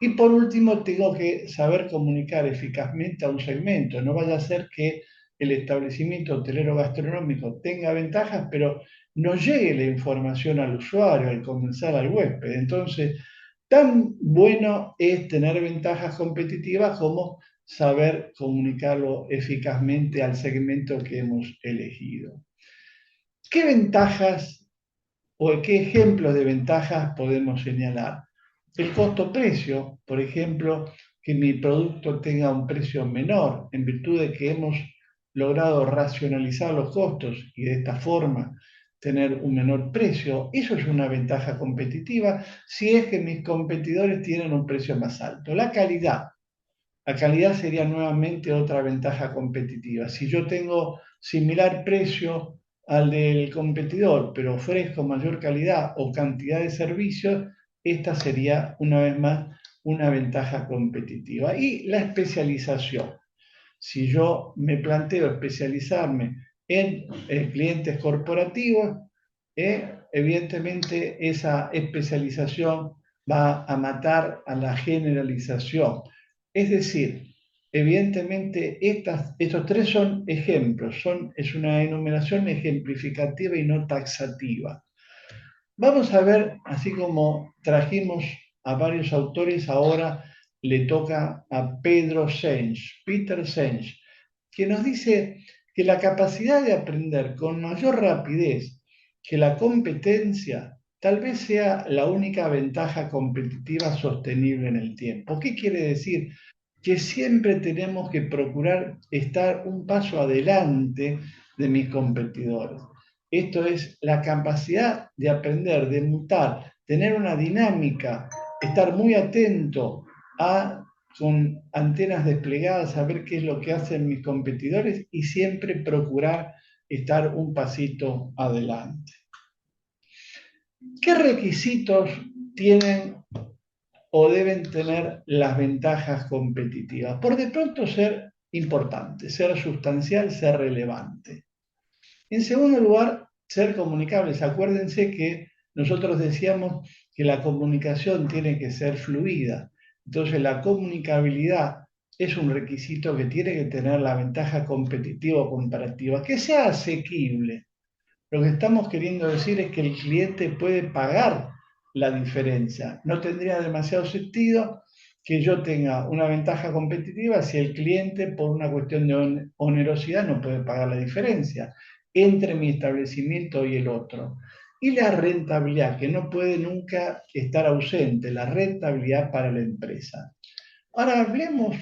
Y por último, tengo que saber comunicar eficazmente a un segmento. No vaya a ser que el establecimiento hotelero gastronómico tenga ventajas, pero no llegue la información al usuario, al comensal, al huésped. Entonces, tan bueno es tener ventajas competitivas como saber comunicarlo eficazmente al segmento que hemos elegido. ¿Qué ventajas o qué ejemplos de ventajas podemos señalar? El costo-precio, por ejemplo, que mi producto tenga un precio menor en virtud de que hemos logrado racionalizar los costos y de esta forma tener un menor precio. Eso es una ventaja competitiva si es que mis competidores tienen un precio más alto. La calidad. La calidad sería nuevamente otra ventaja competitiva. Si yo tengo similar precio al del competidor, pero ofrezco mayor calidad o cantidad de servicios, esta sería una vez más una ventaja competitiva. Y la especialización. Si yo me planteo especializarme en clientes corporativos, evidentemente esa especialización va a matar a la generalización. Es decir, evidentemente estos tres son ejemplos, es una enumeración ejemplificativa y no taxativa. Vamos a ver, así como trajimos a varios autores, ahora le toca a Peter Senge, que nos dice que la capacidad de aprender con mayor rapidez que la competencia tal vez sea la única ventaja competitiva sostenible en el tiempo. ¿Qué quiere decir? Que siempre tenemos que procurar estar un paso adelante de mis competidores. Esto es la capacidad de aprender, de mutar, tener una dinámica, estar muy atento con antenas desplegadas a ver qué es lo que hacen mis competidores y siempre procurar estar un pasito adelante. ¿Qué requisitos tienen o deben tener las ventajas competitivas? Por de pronto ser importante, ser sustancial, ser relevante. En segundo lugar, ser comunicables. Acuérdense que nosotros decíamos que la comunicación tiene que ser fluida. Entonces la comunicabilidad es un requisito que tiene que tener la ventaja competitiva o comparativa, que sea asequible. Lo que estamos queriendo decir es que el cliente puede pagar la diferencia. No tendría demasiado sentido que yo tenga una ventaja competitiva si el cliente, por una cuestión de onerosidad, no puede pagar la diferencia entre mi establecimiento y el otro. Y la rentabilidad, que no puede nunca estar ausente, la rentabilidad para la empresa. Ahora hablemos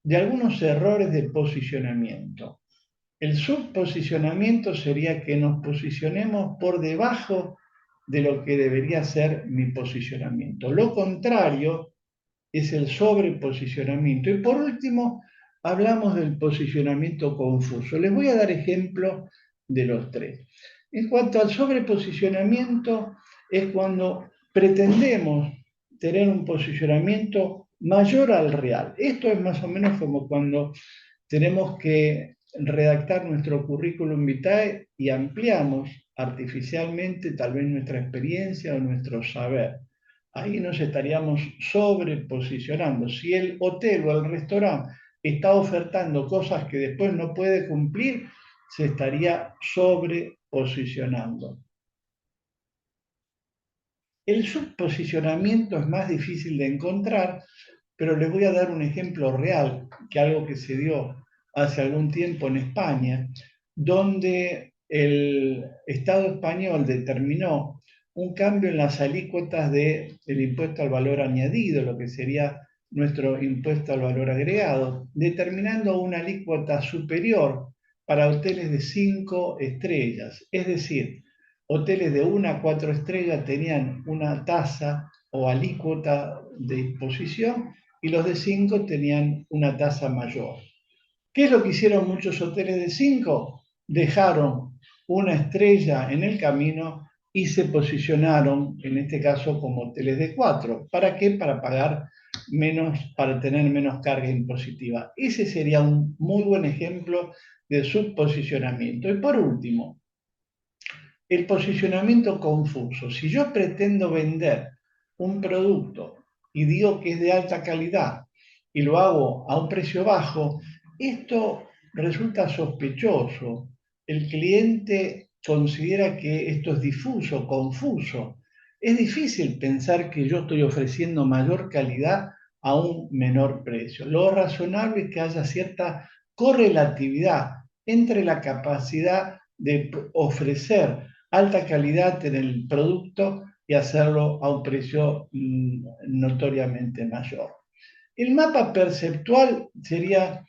de algunos errores de posicionamiento. El subposicionamiento sería que nos posicionemos por debajo de lo que debería ser mi posicionamiento. Lo contrario es el sobreposicionamiento. Y por último, hablamos del posicionamiento confuso. Les voy a dar ejemplos de los tres. En cuanto al sobreposicionamiento, es cuando pretendemos tener un posicionamiento mayor al real. Esto es más o menos como cuando tenemos que redactar nuestro currículum vitae y ampliamos artificialmente tal vez nuestra experiencia o nuestro saber. Ahí nos estaríamos sobreposicionando. Si el hotel o el restaurante está ofertando cosas que después no puede cumplir, se estaría sobreposicionando. El subposicionamiento es más difícil de encontrar, pero les voy a dar un ejemplo real, que algo que se dio hace algún tiempo en España, donde el Estado español determinó un cambio en las alícuotas del impuesto al valor añadido, lo que sería nuestro impuesto al valor agregado, determinando una alícuota superior para hoteles de 5 estrellas. Es decir, hoteles de 1 a 4 estrellas tenían una tasa o alícuota de imposición y los de 5 tenían una tasa mayor. ¿Qué es lo que hicieron muchos hoteles de 5? Dejaron una estrella en el camino y se posicionaron, en este caso, como hoteles de 4. ¿Para qué? Para pagar menos, para tener menos carga impositiva. Ese sería un muy buen ejemplo de subposicionamiento. Y por último, el posicionamiento confuso. Si yo pretendo vender un producto y digo que es de alta calidad y lo hago a un precio bajo, esto resulta sospechoso. El cliente considera que esto es difuso, confuso. Es difícil pensar que yo estoy ofreciendo mayor calidad a un menor precio. Lo razonable es que haya cierta correlatividad entre la capacidad de ofrecer alta calidad en el producto y hacerlo a un precio notoriamente mayor. El mapa perceptual sería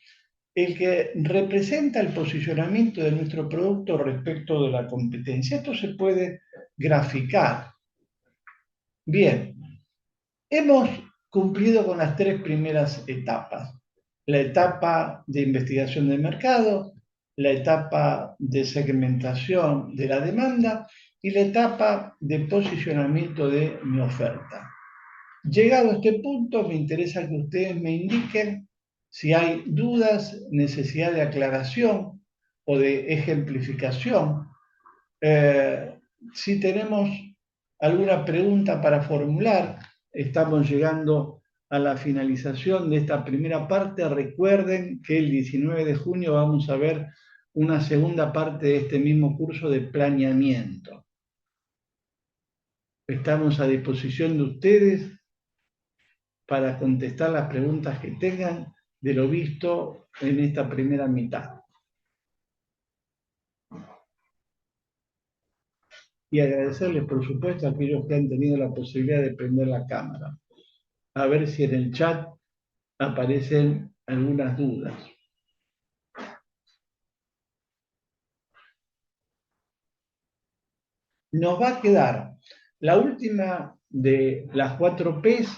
el que representa el posicionamiento de nuestro producto respecto de la competencia. Esto se puede graficar. Bien, hemos cumplido con las 3 primeras etapas. La etapa de investigación del mercado, la etapa de segmentación de la demanda y la etapa de posicionamiento de mi oferta. Llegado a este punto, me interesa que ustedes me indiquen si hay dudas, necesidad de aclaración o de ejemplificación. Si tenemos alguna pregunta para formular, estamos llegando a la finalización de esta primera parte. Recuerden que el 19 de junio vamos a ver una segunda parte de este mismo curso de planeamiento. Estamos a disposición de ustedes para contestar las preguntas que tengan de lo visto en esta primera mitad. Y agradecerles, por supuesto, a aquellos que han tenido la posibilidad de prender la cámara. A ver si en el chat aparecen algunas dudas. Nos va a quedar la última de las 4 P's,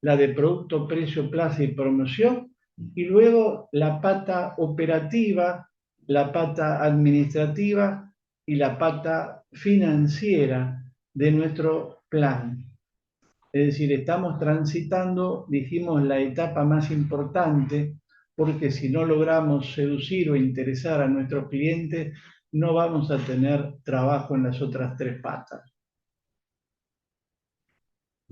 la de producto, precio, plaza y promoción, y luego la pata operativa, la pata administrativa y la pata financiera de nuestro plan. Es decir, estamos transitando, dijimos, la etapa más importante, porque si no logramos seducir o interesar a nuestros clientes, no vamos a tener trabajo en las otras 3 patas.